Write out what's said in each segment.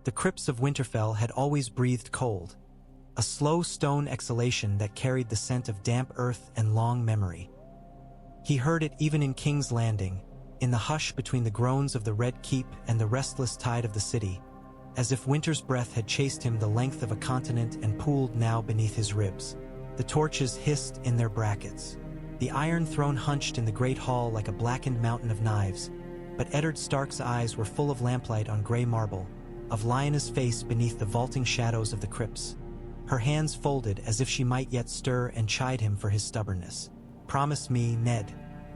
The crypts of Winterfell had always breathed cold, a slow stone exhalation that carried the scent of damp earth and long memory. He heard it even in King's Landing, in the hush between the groans of the Red Keep and the restless tide of the city, as if winter's breath had chased him the length of a continent and pooled now beneath his ribs. The torches hissed in their brackets. The Iron Throne hunched in the great hall like a blackened mountain of knives, but Eddard Stark's eyes were full of lamplight on gray marble, of Lyanna's face beneath the vaulting shadows of the crypts. Her hands folded as if she might yet stir and chide him for his stubbornness. "Promise me, Ned."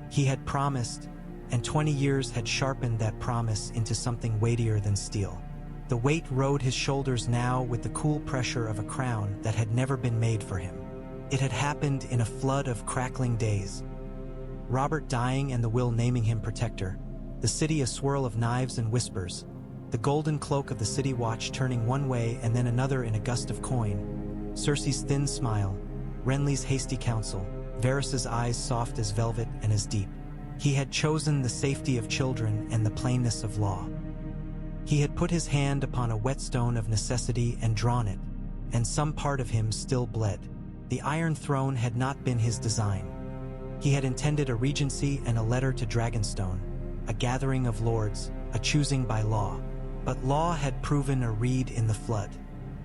He had promised, and 20 years had sharpened that promise into something weightier than steel. The weight rode his shoulders now with the cool pressure of a crown that had never been made for him. It had happened in a flood of crackling days. Robert dying and the will naming him protector, the city a swirl of knives and whispers, the golden cloak of the city watch turning one way and then another in a gust of coin, Cersei's thin smile, Renly's hasty counsel, Varys's eyes soft as velvet and as deep. He had chosen the safety of children and the plainness of law. He had put his hand upon a whetstone of necessity and drawn it, and some part of him still bled. The Iron Throne had not been his design. He had intended a regency and a letter to Dragonstone, a gathering of lords, a choosing by law. But law had proven a reed in the flood.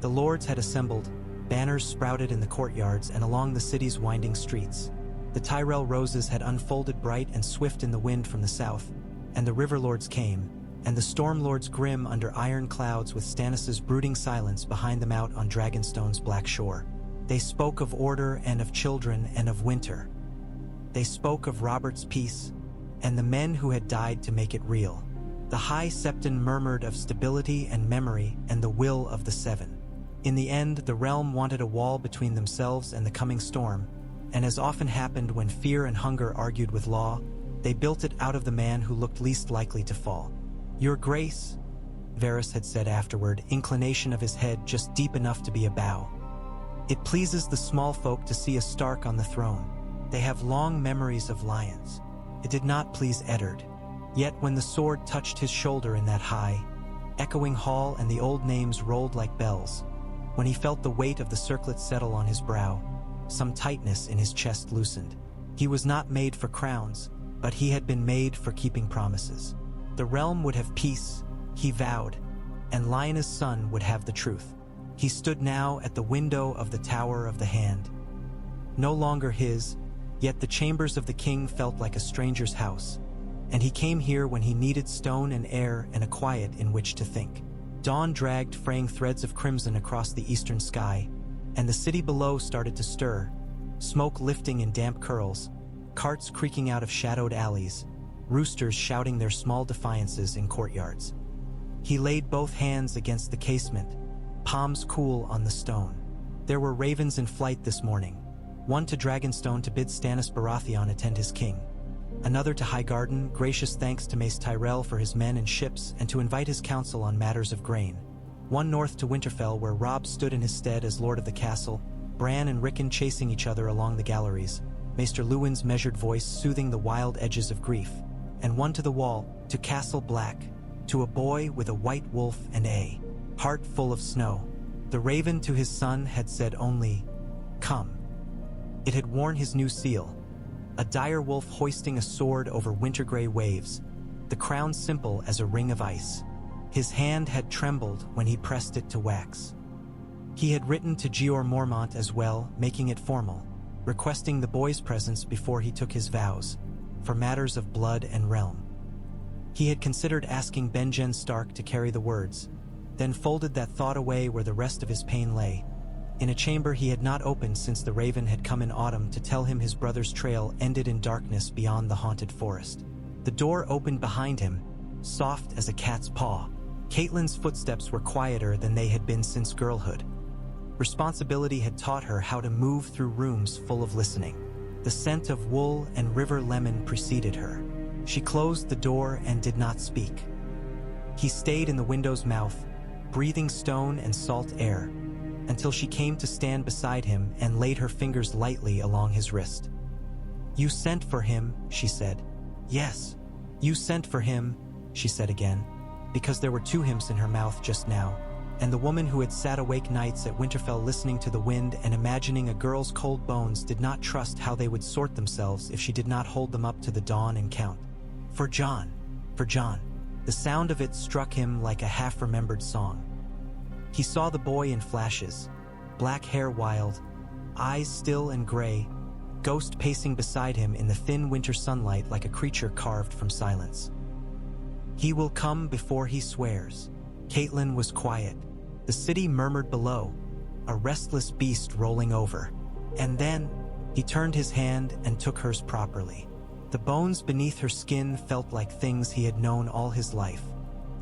The lords had assembled, banners sprouted in the courtyards and along the city's winding streets. The Tyrell roses had unfolded bright and swift in the wind from the south, and the river lords came, and the storm lords grim under iron clouds with Stannis's brooding silence behind them out on Dragonstone's black shore. They spoke of order and of children and of winter. They spoke of Robert's peace, and the men who had died to make it real. The High Septon murmured of stability and memory and the will of the Seven. In the end, the realm wanted a wall between themselves and the coming storm, and as often happened when fear and hunger argued with law, they built it out of the man who looked least likely to fall. "Your Grace," Varys had said afterward, inclination of his head just deep enough to be a bow. "It pleases the small folk to see a Stark on the throne. They have long memories of lions." It did not please Eddard. Yet when the sword touched his shoulder in that high, echoing hall and the old names rolled like bells, when he felt the weight of the circlet settle on his brow, some tightness in his chest loosened. He was not made for crowns, but he had been made for keeping promises. The realm would have peace, he vowed, and Lyanna's son would have the truth. He stood now at the window of the Tower of the Hand. No longer his, yet the chambers of the king felt like a stranger's house, and he came here when he needed stone and air and a quiet in which to think. Dawn dragged fraying threads of crimson across the eastern sky, and the city below started to stir, smoke lifting in damp curls, carts creaking out of shadowed alleys, roosters shouting their small defiances in courtyards. He laid both hands against the casement, palms cool on the stone. There were ravens in flight this morning, one to Dragonstone to bid Stannis Baratheon attend his king, another to Highgarden, gracious thanks to Mace Tyrell for his men and ships and to invite his counsel on matters of grain, one north to Winterfell where Robb stood in his stead as lord of the castle, Bran and Rickon chasing each other along the galleries, Maester Luwin's measured voice soothing the wild edges of grief, and one to the wall, to Castle Black, to a boy with a white wolf and a heart full of snow. The raven to his son had said only, "Come." It had worn his new seal, a dire wolf hoisting a sword over winter-gray waves, the crown simple as a ring of ice. His hand had trembled when he pressed it to wax. He had written to Jeor Mormont as well, making it formal, requesting the boy's presence before he took his vows, for matters of blood and realm. He had considered asking Benjen Stark to carry the words, then folded that thought away where the rest of his pain lay, in a chamber he had not opened since the raven had come in autumn to tell him his brother's trail ended in darkness beyond the haunted forest. The door opened behind him, soft as a cat's paw. Catelyn's footsteps were quieter than they had been since girlhood. Responsibility had taught her how to move through rooms full of listening. The scent of wool and river lemon preceded her. She closed the door and did not speak. He stayed in the window's mouth, breathing stone and salt air, until she came to stand beside him and laid her fingers lightly along his wrist. "You sent for him," she said. "Yes, you sent for him," she said again, because there were two hims in her mouth just now, and the woman who had sat awake nights at Winterfell listening to the wind and imagining a girl's cold bones did not trust how they would sort themselves if she did not hold them up to the dawn and count. For Jon. The sound of it struck him like a half-remembered song. He saw the boy in flashes, black hair wild, eyes still and gray, ghost pacing beside him in the thin winter sunlight like a creature carved from silence. He will come before he swears. Catelyn was quiet. The city murmured below, a restless beast rolling over. And then, he turned his hand and took hers properly. The bones beneath her skin felt like things he had known all his life.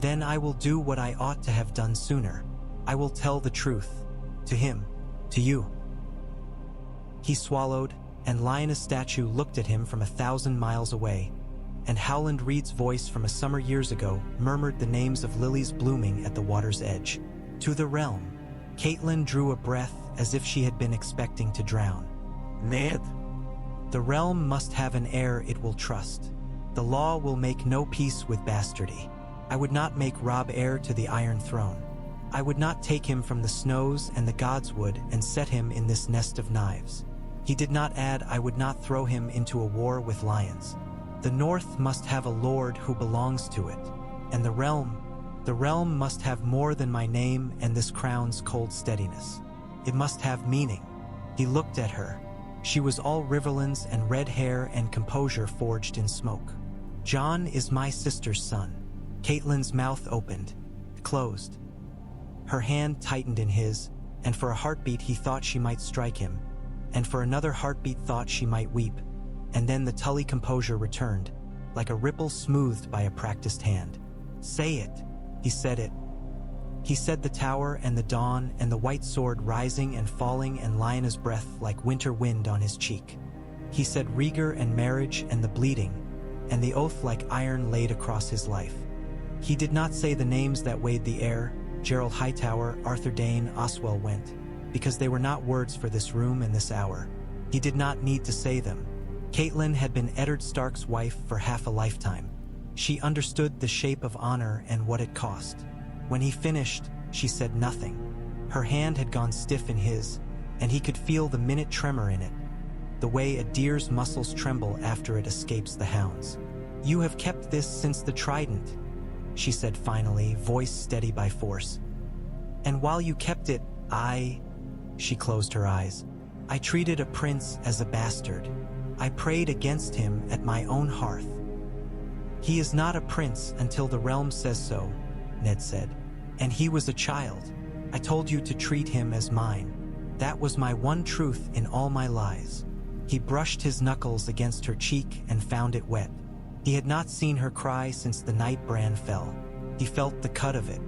Then I will do what I ought to have done sooner. I will tell the truth. To him. To you. He swallowed, and Lyanna's statue looked at him from 1,000 miles away, and Howland Reed's voice from a summer years ago murmured the names of lilies blooming at the water's edge. To the realm. Catelyn drew a breath as if she had been expecting to drown. Ned. The realm must have an heir it will trust. The law will make no peace with bastardy. I would not make Robb heir to the Iron Throne. I would not take him from the snows and the gods would and set him in this nest of knives. He did not add I would not throw him into a war with lions. The North must have a lord who belongs to it, and the realm must have more than my name and this crown's cold steadiness. It must have meaning. He looked at her. She was all riverlands and red hair and composure forged in smoke. Jon is my sister's son. Catelyn's mouth opened, closed. Her hand tightened in his, and for a heartbeat he thought she might strike him, and for another heartbeat thought she might weep, and then the Tully composure returned, like a ripple smoothed by a practiced hand. Say it. He said it. He said the tower and the dawn and the white sword rising and falling and Lyanna's breath like winter wind on his cheek. He said Rhaegar and marriage and the bleeding, and the oath like iron laid across his life. He did not say the names that weighed the air, Gerald Hightower, Arthur Dayne, Oswell Went, because they were not words for this room and this hour. He did not need to say them. Catelyn had been Eddard Stark's wife for half a lifetime. She understood the shape of honor and what it cost. When he finished, she said nothing. Her hand had gone stiff in his, and he could feel the minute tremor in it, the way a deer's muscles tremble after it escapes the hounds. You have kept this since the Trident, she said finally, voice steady by force. And while you kept it, she closed her eyes. I treated a prince as a bastard. I prayed against him at my own hearth. He is not a prince until the realm says so, Ned said. And he was a child. I told you to treat him as mine. That was my one truth in all my lies. He brushed his knuckles against her cheek and found it wet. He had not seen her cry since the night Bran fell. He felt the cut of it.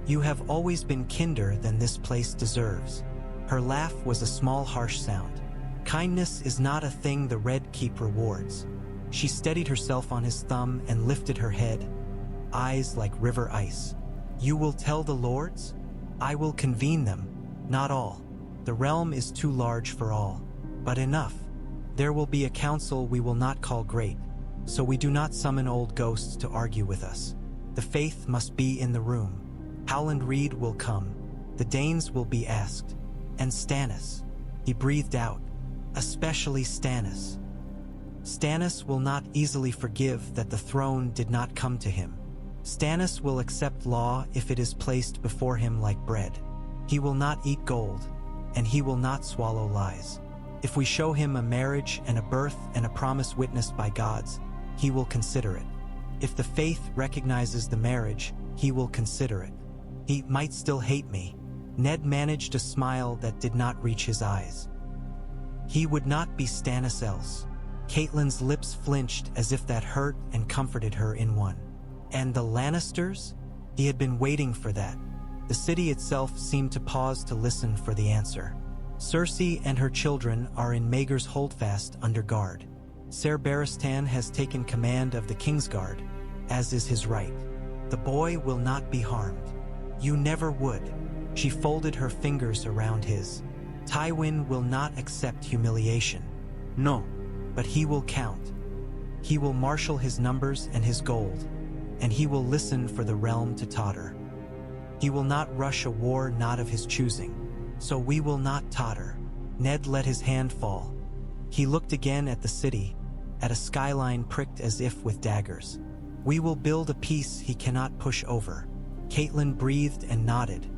You have always been kinder than this place deserves. Her laugh was a small harsh sound. Kindness is not a thing the Red Keep rewards. She steadied herself on his thumb and lifted her head, eyes like river ice. You will tell the lords? I will convene them, not all. The realm is too large for all, but enough. There will be a council we will not call great, so we do not summon old ghosts to argue with us. The faith must be in the room. Howland Reed will come. The Danes will be asked. And Stannis. He breathed out. Especially Stannis. Stannis will not easily forgive that the throne did not come to him. Stannis will accept law if it is placed before him like bread. He will not eat gold, and he will not swallow lies. If we show him a marriage and a birth and a promise witnessed by gods, he will consider it. If the faith recognizes the marriage, he will consider it. He might still hate me. Ned managed a smile that did not reach his eyes. He would not be Stannis else. Catelyn's lips flinched as if that hurt and comforted her in one. And the Lannisters? He had been waiting for that. The city itself seemed to pause to listen for the answer. Cersei and her children are in Maegor's holdfast under guard. Ser Barristan has taken command of the Kingsguard, as is his right. The boy will not be harmed. You never would. She folded her fingers around his. Tywin will not accept humiliation. No, but he will count. He will marshal his numbers and his gold, and he will listen for the realm to totter. He will not rush a war not of his choosing. So we will not totter. Ned let his hand fall. He looked again at the city, at a skyline pricked as if with daggers. We will build a peace he cannot push over. Caitlin breathed and nodded,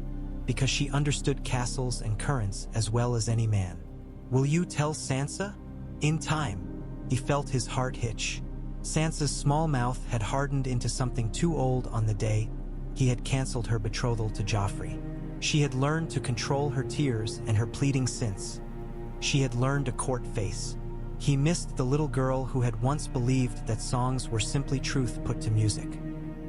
because she understood castles and currents as well as any man. Will you tell Sansa? In time. He felt his heart hitch. Sansa's small mouth had hardened into something too old on the day he had cancelled her betrothal to Joffrey. She had learned to control her tears and her pleading since. She had learned a court face. He missed the little girl who had once believed that songs were simply truth put to music.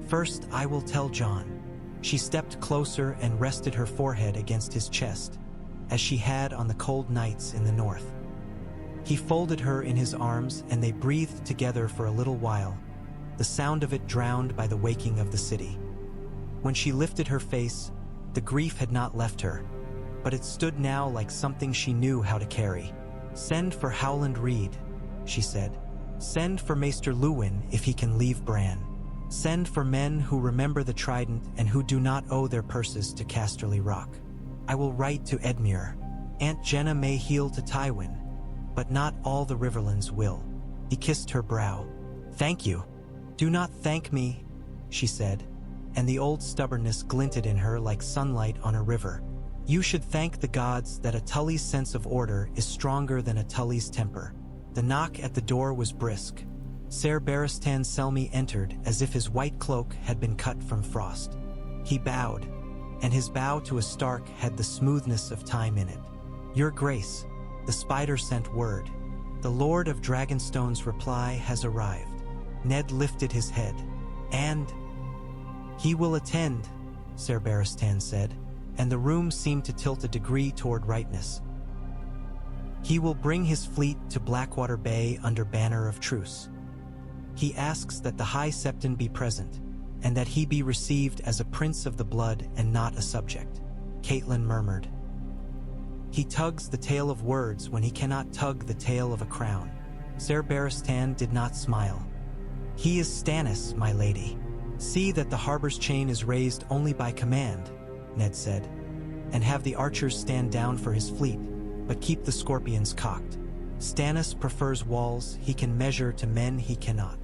First, I will tell Jon. She stepped closer and rested her forehead against his chest, as she had on the cold nights in the north. He folded her in his arms and they breathed together for a little while, the sound of it drowned by the waking of the city. When she lifted her face, the grief had not left her, but it stood now like something she knew how to carry. Send for Howland Reed, she said. Send for Maester Luwin if he can leave Bran. Send for men who remember the Trident and who do not owe their purses to Casterly Rock. I will write to Edmure. Aunt Jenna may heal to Tywin, but not all the Riverlands will. He kissed her brow. Thank you. Do not thank me, she said, and the old stubbornness glinted in her like sunlight on a river. You should thank the gods that a Tully's sense of order is stronger than a Tully's temper. The knock at the door was brisk. Ser Barristan Selmy entered as if his white cloak had been cut from frost. He bowed, and his bow to a Stark had the smoothness of time in it. Your Grace, the spider sent word. The Lord of Dragonstone's reply has arrived. Ned lifted his head. And he will attend, Ser Barristan said, and the room seemed to tilt a degree toward rightness. He will bring his fleet to Blackwater Bay under banner of truce. He asks that the High Septon be present, and that he be received as a prince of the blood and not a subject. Caitlin murmured. He tugs the tail of words when he cannot tug the tail of a crown. Ser Barristan did not smile. He is Stannis, my lady. See that the harbor's chain is raised only by command, Ned said, and have the archers stand down for his fleet, but keep the scorpions cocked. Stannis prefers walls he can measure to men he cannot.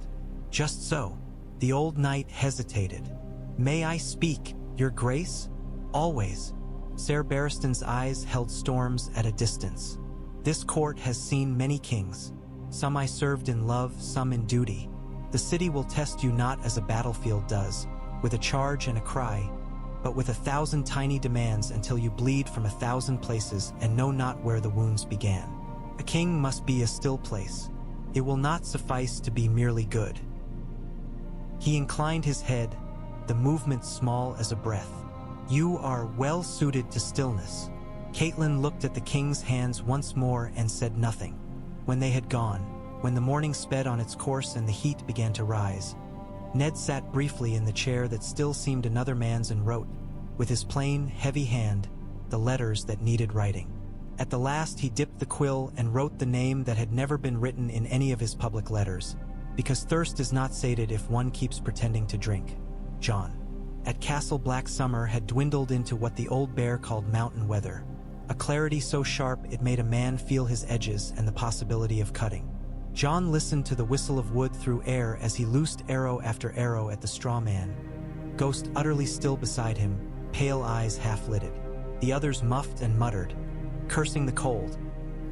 Just so. The old knight hesitated. May I speak, your grace? Always. Ser Barristan's eyes held storms at a distance. This court has seen many kings. Some I served in love, some in duty. The city will test you not as a battlefield does, with a charge and a cry, but with 1,000 tiny demands until you bleed from 1,000 places and know not where the wounds began. A king must be a still place. It will not suffice to be merely good. He inclined his head, the movement small as a breath. You are well suited to stillness. Caitlin looked at the king's hands once more and said nothing. When they had gone, when the morning sped on its course and the heat began to rise, Ned sat briefly in the chair that still seemed another man's and wrote, with his plain, heavy hand, the letters that needed writing. At the last he dipped the quill and wrote the name that had never been written in any of his public letters, because thirst is not sated if one keeps pretending to drink. John. At Castle Black Summer had dwindled into what the old bear called mountain weather, a clarity so sharp it made a man feel his edges and the possibility of cutting. John listened to the whistle of wood through air as he loosed arrow after arrow at the straw man, Ghost utterly still beside him, pale eyes half-lidded. The others muffed and muttered, cursing the cold,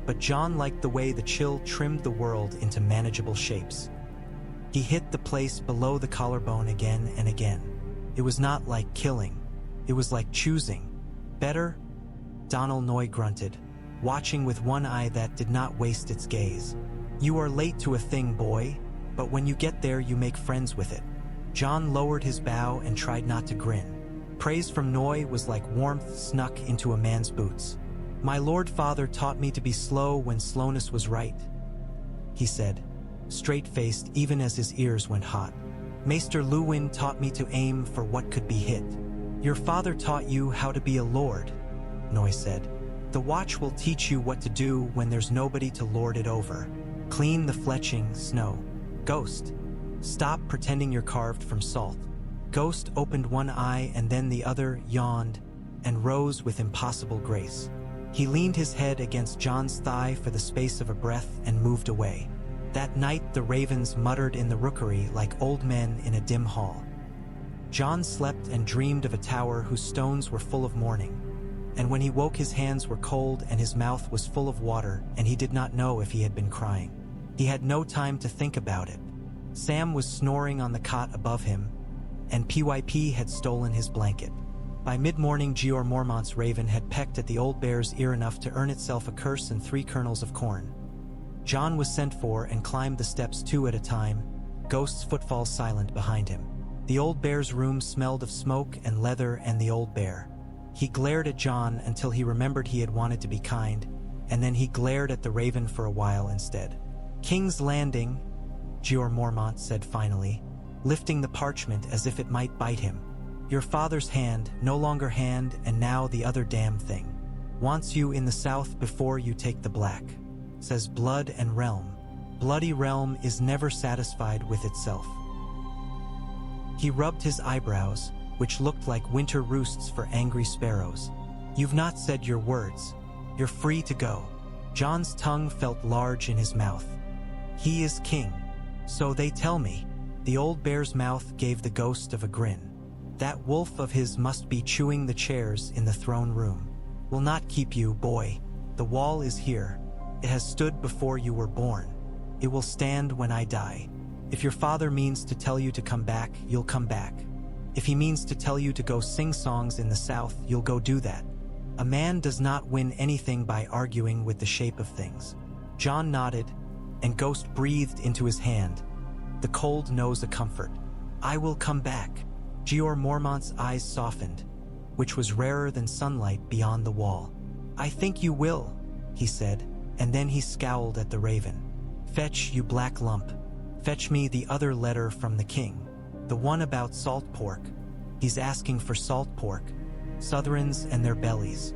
but John liked the way the chill trimmed the world into manageable shapes. He hit the place below the collarbone again and again. It was not like killing, it was like choosing. Better? Donal Noy grunted, watching with one eye that did not waste its gaze. You are late to a thing, boy, but when you get there you make friends with it. John lowered his bow and tried not to grin. Praise from Noy was like warmth snuck into a man's boots. My Lord Father taught me to be slow when slowness was right, he said, straight-faced even as his ears went hot. Maester Luwin taught me to aim for what could be hit. Your father taught you how to be a lord, Noy said. The watch will teach you what to do when there's nobody to lord it over. Clean the fletching, snow. Ghost, stop pretending you're carved from salt. Ghost opened one eye and then the other, yawned, and rose with impossible grace. He leaned his head against John's thigh for the space of a breath and moved away. That night the ravens muttered in the rookery like old men in a dim hall. John slept and dreamed of a tower whose stones were full of mourning. And when he woke, his hands were cold and his mouth was full of water, and he did not know if he had been crying. He had no time to think about it. Sam was snoring on the cot above him, and PYP had stolen his blanket. By mid-morning, Jeor Mormont's raven had pecked at the old bear's ear enough to earn itself a curse and 3 kernels of corn. John was sent for and climbed the steps 2 at a time, Ghost's footfalls silent behind him. The old bear's room smelled of smoke and leather and the old bear. He glared at John until he remembered he had wanted to be kind, and then he glared at the raven for a while instead. "King's Landing," Jeor Mormont said finally, lifting the parchment as if it might bite him. "Your father's hand, no longer hand, and now the other damn thing. Wants you in the south before you take the black. Says blood and realm. Bloody realm is never satisfied with itself." He rubbed his eyebrows, which looked like winter roosts for angry sparrows. "You've not said your words. You're free to go." John's tongue felt large in his mouth. "He is king. So they tell me." The old bear's mouth gave the ghost of a grin. "That wolf of his must be chewing the chairs in the throne room. Will not keep you, boy. The wall is here. It has stood before you were born. It will stand when I die. If your father means to tell you to come back, you'll come back. If he means to tell you to go sing songs in the south, you'll go do that. A man does not win anything by arguing with the shape of things." John nodded, and Ghost breathed into his hand. The cold knows a comfort. "I will come back." Jeor Mormont's eyes softened, which was rarer than sunlight beyond the wall. "I think you will," he said, and then he scowled at the raven. "Fetch, you black lump. Fetch me the other letter from the king. The one about salt pork. He's asking for salt pork. Southrons and their bellies."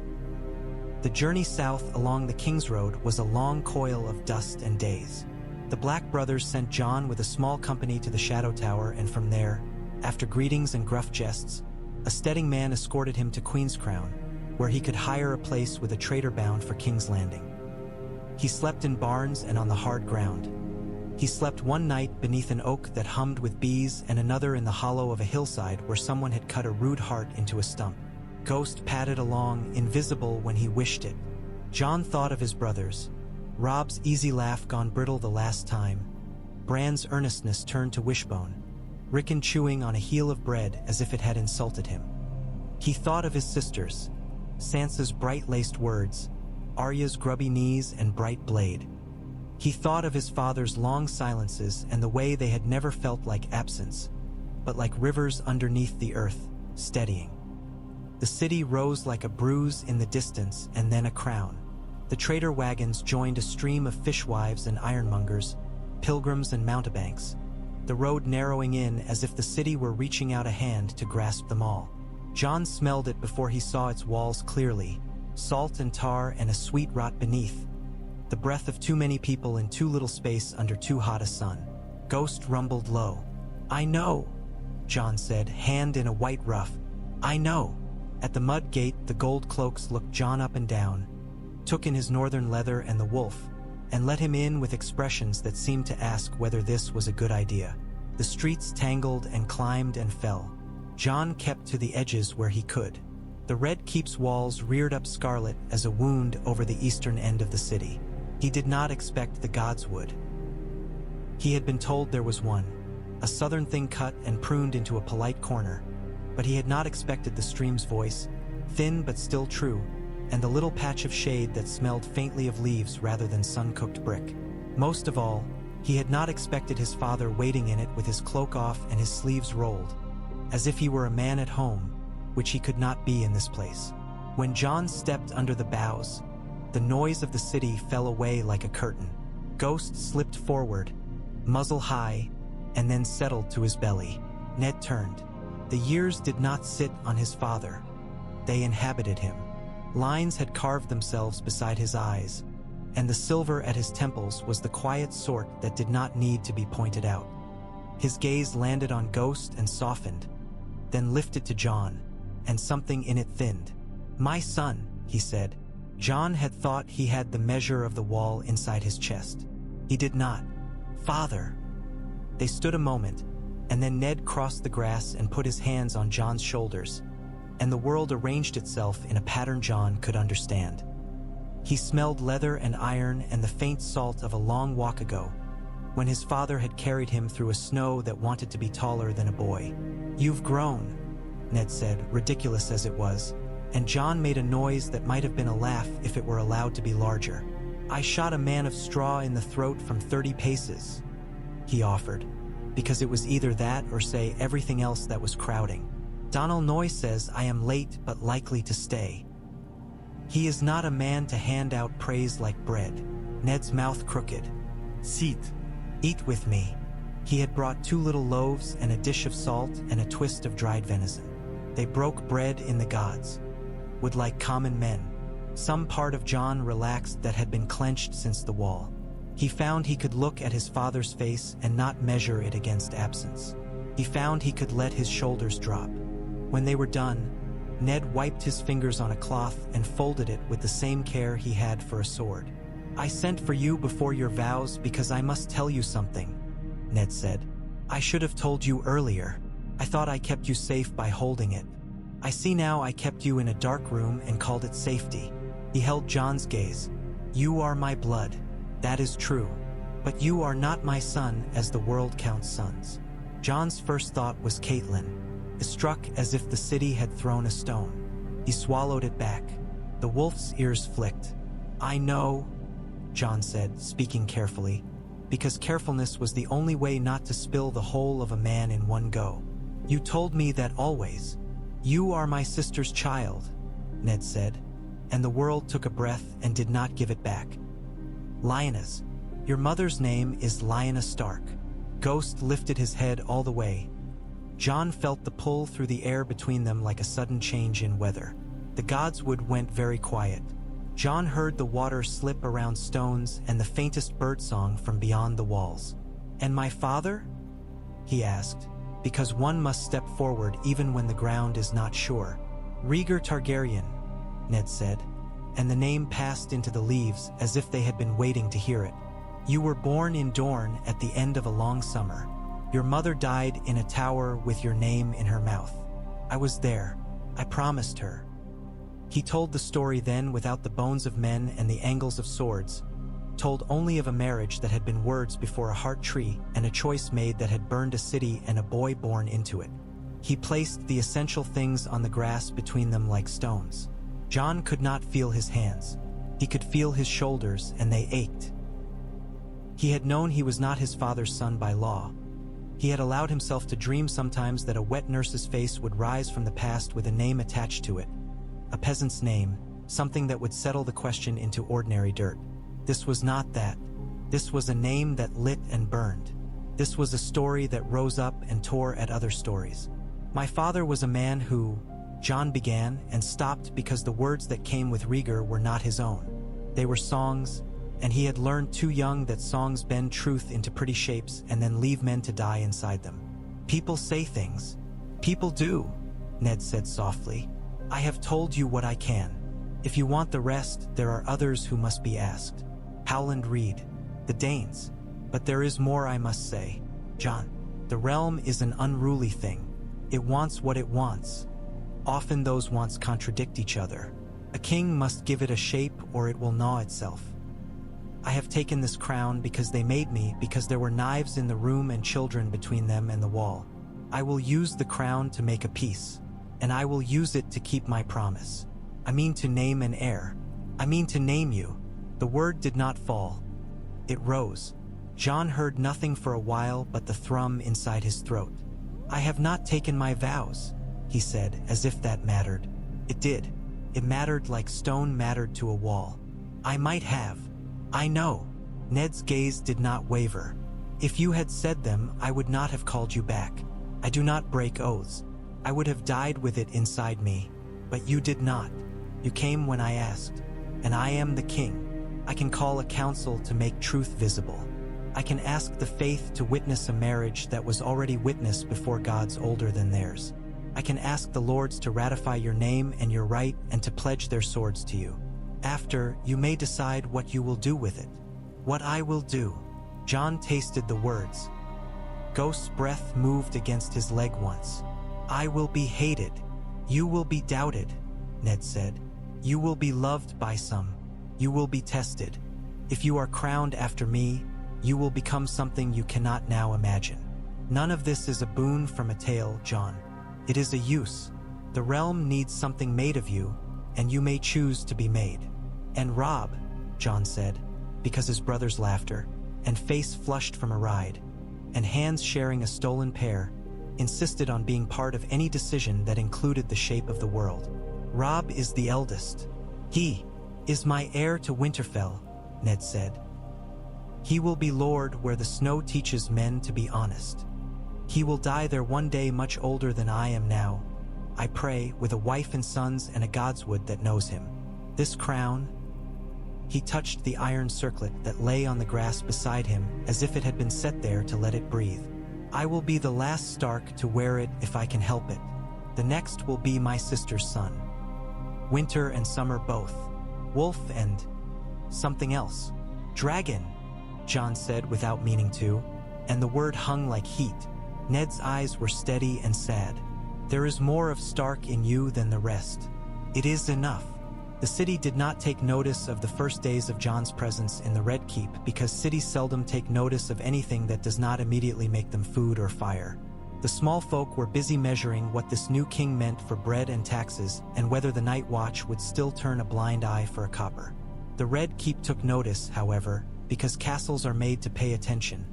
The journey south along the King's Road was a long coil of dust and days. The Black brothers sent John with a small company to the Shadow Tower, and from there, after greetings and gruff jests, a steading man escorted him to Queen's Crown, where he could hire a place with a trader bound for King's Landing. He slept in barns and on the hard ground. He slept one night beneath an oak that hummed with bees and another in the hollow of a hillside where someone had cut a rude heart into a stump. Ghost padded along, invisible when he wished it. John thought of his brothers. Rob's easy laugh gone brittle the last time. Bran's earnestness turned to wishbone. Rickon chewing on a heel of bread as if it had insulted him. He thought of his sisters. Sansa's bright-laced words, Arya's grubby knees and bright blade. He thought of his father's long silences and the way they had never felt like absence, but like rivers underneath the earth, steadying. The city rose like a bruise in the distance and then a crown. The trader wagons joined a stream of fishwives and ironmongers, pilgrims and mountebanks, the road narrowing in as if the city were reaching out a hand to grasp them all. John smelled it before he saw its walls clearly, salt and tar and a sweet rot beneath. The breath of too many people in too little space under too hot a sun. Ghost rumbled low. "I know," John said, hand in a white ruff. "I know." At the mud gate, the gold cloaks looked John up and down, took in his northern leather and the wolf, and let him in with expressions that seemed to ask whether this was a good idea. The streets tangled and climbed and fell. John kept to the edges where he could. The Red Keep's walls reared up scarlet as a wound over the eastern end of the city. He did not expect the gods would. He had been told there was one, a southern thing cut and pruned into a polite corner, but he had not expected the stream's voice, thin but still true, and the little patch of shade that smelled faintly of leaves rather than sun-cooked brick. Most of all, he had not expected his father waiting in it with his cloak off and his sleeves rolled, as if he were a man at home, which he could not be in this place. When John stepped under the boughs, the noise of the city fell away like a curtain. Ghost slipped forward, muzzle high, and then settled to his belly. Ned turned. The years did not sit on his father. They inhabited him. Lines had carved themselves beside his eyes, and the silver at his temples was the quiet sort that did not need to be pointed out. His gaze landed on Ghost and softened, then lifted to John, and something in it thinned. "My son," he said. John had thought he had the measure of the wall inside his chest. He did not. "Father." They stood a moment, and then Ned crossed the grass and put his hands on John's shoulders, and the world arranged itself in a pattern John could understand. He smelled leather and iron and the faint salt of a long walk ago, when his father had carried him through a snow that wanted to be taller than a boy. "You've grown," Ned said, ridiculous as it was, and John made a noise that might have been a laugh if it were allowed to be larger. "I shot a man of straw in the throat from 30 paces, he offered, because it was either that or say everything else that was crowding. "Donald Noy says I am late but likely to stay. He is not a man to hand out praise like bread." Ned's mouth crooked. "Sit. Eat with me." He had brought 2 little loaves and a dish of salt and a twist of dried venison. They broke bread in the gods. Would like common men. Some part of John relaxed that had been clenched since the wall. He found he could look at his father's face and not measure it against absence. He found he could let his shoulders drop. When they were done, Ned wiped his fingers on a cloth and folded it with the same care he had for a sword. "I sent for you before your vows because I must tell you something," Ned said. "I should have told you earlier. I thought I kept you safe by holding it. I see now I kept you in a dark room and called it safety." He held John's gaze. "You are my blood. That is true. But you are not my son as the world counts sons." John's first thought was Caitlin. It struck as if the city had thrown a stone. He swallowed it back. The wolf's ears flicked. "I know," John said, speaking carefully, because carefulness was the only way not to spill the whole of a man in one go. "You told me that always. You are my sister's child," Ned said, and the world took a breath and did not give it back. "Lioness. Your mother's name is Lyanna Stark." Ghost lifted his head all the way. John felt the pull through the air between them like a sudden change in weather. The godswood went very quiet. John heard the water slip around stones and the faintest birdsong from beyond the walls. "And my father?" he asked, because one must step forward even when the ground is not sure. "Rhaegar Targaryen," Ned said, and the name passed into the leaves as if they had been waiting to hear it. "You were born in Dorne at the end of a long summer. Your mother died in a tower with your name in her mouth. I was there. I promised her." He told the story then without the bones of men and the angles of swords, told only of a marriage that had been words before a heart tree and a choice made that had burned a city and a boy born into it. He placed the essential things on the grass between them like stones. John could not feel his hands. He could feel his shoulders, and they ached. He had known he was not his father's son by law. He had allowed himself to dream sometimes that a wet nurse's face would rise from the past with a name attached to it. A peasant's name, something that would settle the question into ordinary dirt. This was not that. This was a name that lit and burned. This was a story that rose up and tore at other stories. "My father was a man who," John began and stopped because the words that came with Rhaegar were not his own. They were songs, and he had learned too young that songs bend truth into pretty shapes and then leave men to die inside them. "People say things. People do," Ned said softly. "I have told you what I can. If you want the rest, there are others who must be asked. Howland Reed, the Danes. But there is more I must say. John, the realm is an unruly thing. It wants what it wants. Often those wants contradict each other. A king must give it a shape or it will gnaw itself. I have taken this crown because they made me, because there were knives in the room and children between them and the wall. I will use the crown to make a peace, and I will use it to keep my promise. I mean to name an heir. I mean to name you." The word did not fall. It rose. John heard nothing for a while but the thrum inside his throat. "I have not taken my vows," he said, as if that mattered. It did. It mattered like stone mattered to a wall. "I might have. I know." Ned's gaze did not waver. "If you had said them, I would not have called you back. I do not break oaths. I would have died with it inside me. But you did not. You came when I asked. And I am the king. I can call a council to make truth visible. I can ask the faith to witness a marriage that was already witnessed before gods older than theirs. I can ask the lords to ratify your name and your right and to pledge their swords to you. After, you may decide what you will do with it. What I will do. Jon tasted the words. Ghost's breath moved against his leg once. I will be hated. You will be doubted, Ned said. You will be loved by some. You will be tested. If you are crowned after me, you will become something you cannot now imagine. None of this is a boon from a tale, Jon. It is a use. The realm needs something made of you, and you may choose to be made. And Robb, Jon said, because his brother's laughter, and face flushed from a ride, and hands sharing a stolen pair, insisted on being part of any decision that included the shape of the world. Robb is the eldest. He is my heir to Winterfell, Ned said. He will be lord where the snow teaches men to be honest. He will die there one day much older than I am now, I pray, with a wife and sons and a godswood that knows him. This crown. He touched the iron circlet that lay on the grass beside him as if it had been set there to let it breathe. I will be the last Stark to wear it if I can help it. The next will be my sister's son. Winter and summer both. Wolf and something else. Dragon, Jon said without meaning to, and the word hung like heat. Ned's eyes were steady and sad. There is more of Stark in you than the rest. It is enough. The city did not take notice of the first days of Jon's presence in the Red Keep because cities seldom take notice of anything that does not immediately make them food or fire. The small folk were busy measuring what this new king meant for bread and taxes and whether the night watch would still turn a blind eye for a copper. The Red Keep took notice, however, because castles are made to pay attention,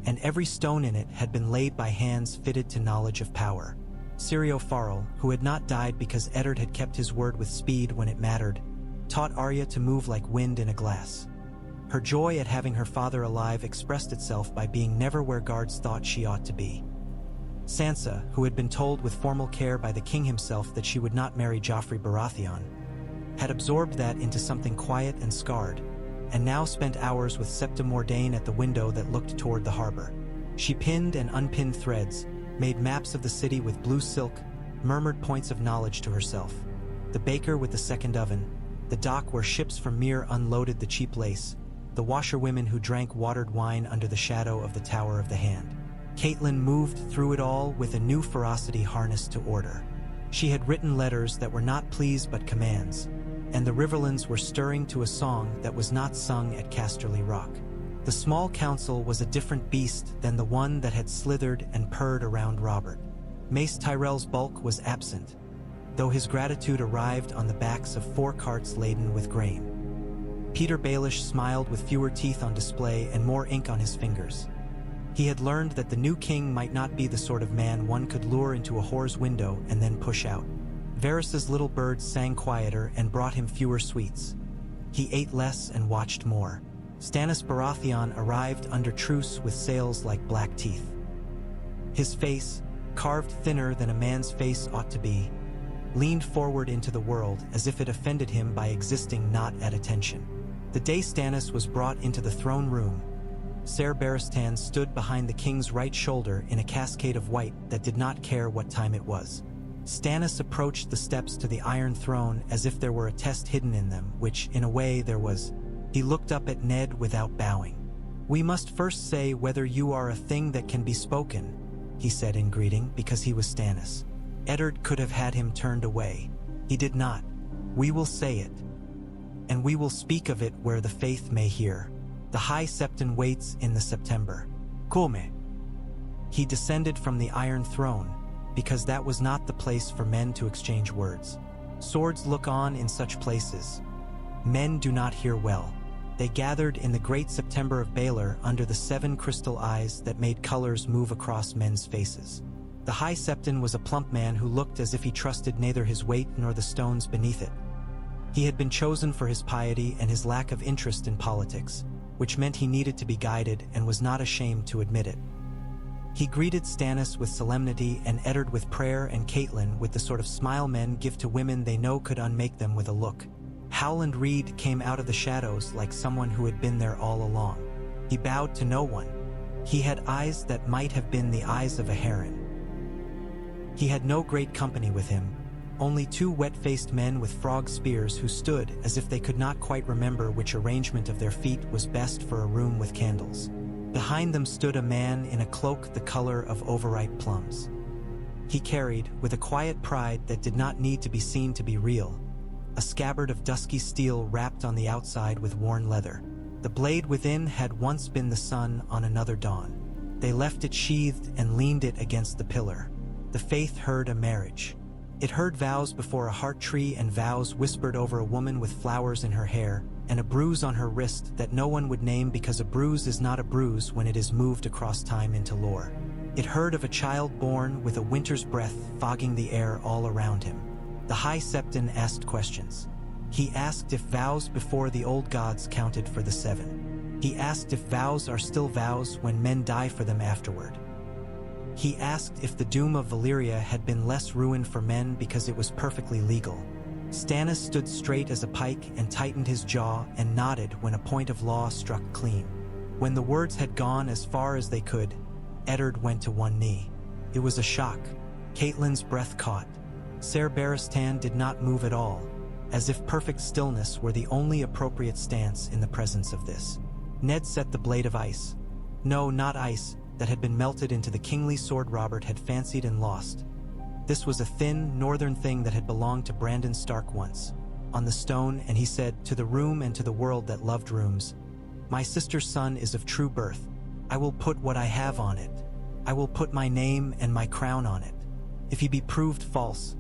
and every stone in it had been laid by hands fitted to knowledge of power. Syrio Farrell, who had not died because Eddard had kept his word with speed when it mattered, taught Arya to move like wind in a glass. Her joy at having her father alive expressed itself by being never where guards thought she ought to be. Sansa, who had been told with formal care by the king himself that she would not marry Joffrey Baratheon, had absorbed that into something quiet and scarred, and now spent hours with Septa Mordane at the window that looked toward the harbor. She pinned and unpinned threads, made maps of the city with blue silk, murmured points of knowledge to herself. The baker with the second oven, the dock where ships from Myr unloaded the cheap lace, the washerwomen who drank watered wine under the shadow of the Tower of the Hand. Catelyn moved through it all with a new ferocity harnessed to order. She had written letters that were not pleas but commands, and the Riverlands were stirring to a song that was not sung at Casterly Rock. The small council was a different beast than the one that had slithered and purred around Robert. Mace Tyrell's bulk was absent, though his gratitude arrived on the backs of 4 carts laden with grain. Peter Baelish smiled with fewer teeth on display and more ink on his fingers. He had learned that the new king might not be the sort of man one could lure into a whore's window and then push out. Varys's little birds sang quieter and brought him fewer sweets. He ate less and watched more. Stannis Baratheon arrived under truce with sails like black teeth. His face, carved thinner than a man's face ought to be, leaned forward into the world as if it offended him by existing not at attention. The day Stannis was brought into the throne room, Ser Barristan stood behind the king's right shoulder in a cascade of white that did not care what time it was. Stannis approached the steps to the Iron Throne as if there were a test hidden in them, which, in a way, there was. He looked up at Ned without bowing. "We must first say whether you are a thing that can be spoken," he said in greeting, because he was Stannis. Eddard could have had him turned away. He did not. "We will say it, and we will speak of it where the faith may hear. The High Septon waits in the September. Come." He descended from the Iron Throne, because that was not the place for men to exchange words. Swords look on in such places. Men do not hear well. They gathered in the great September of Baelor under the 7 crystal eyes that made colors move across men's faces. The High Septon was a plump man who looked as if he trusted neither his weight nor the stones beneath it. He had been chosen for his piety and his lack of interest in politics, which meant he needed to be guided and was not ashamed to admit it. He greeted Stannis with solemnity and Eddard with prayer and Catelyn with the sort of smile men give to women they know could unmake them with a look. Howland Reed came out of the shadows like someone who had been there all along. He bowed to no one. He had eyes that might have been the eyes of a heron. He had no great company with him, only two wet-faced men with frog spears who stood as if they could not quite remember which arrangement of their feet was best for a room with candles. Behind them stood a man in a cloak the color of overripe plums. He carried, with a quiet pride that did not need to be seen to be real, a scabbard of dusky steel wrapped on the outside with worn leather. The blade within had once been the sun on another dawn. They left it sheathed and leaned it against the pillar. The faith heard a marriage. It heard vows before a heart tree and vows whispered over a woman with flowers in her hair and a bruise on her wrist that no one would name because a bruise is not a bruise when it is moved across time into lore. It heard of a child born with a winter's breath fogging the air all around him. The High Septon asked questions. He asked if vows before the old gods counted for the seven. He asked if vows are still vows when men die for them afterward. He asked if the doom of Valyria had been less ruin for men because it was perfectly legal. Stannis stood straight as a pike and tightened his jaw and nodded when a point of law struck clean. When the words had gone as far as they could, Eddard went to one knee. It was a shock. Catelyn's breath caught. Ser Barristan did not move at all, as if perfect stillness were the only appropriate stance in the presence of this. Ned set the blade of ice. No, not ice, that had been melted into the kingly sword Robert had fancied and lost. This was a thin, northern thing that had belonged to Brandon Stark once, on the stone, and he said, to the room and to the world that loved rooms, "My sister's son is of true birth. I will put what I have on it. I will put my name and my crown on it. If he be proved false,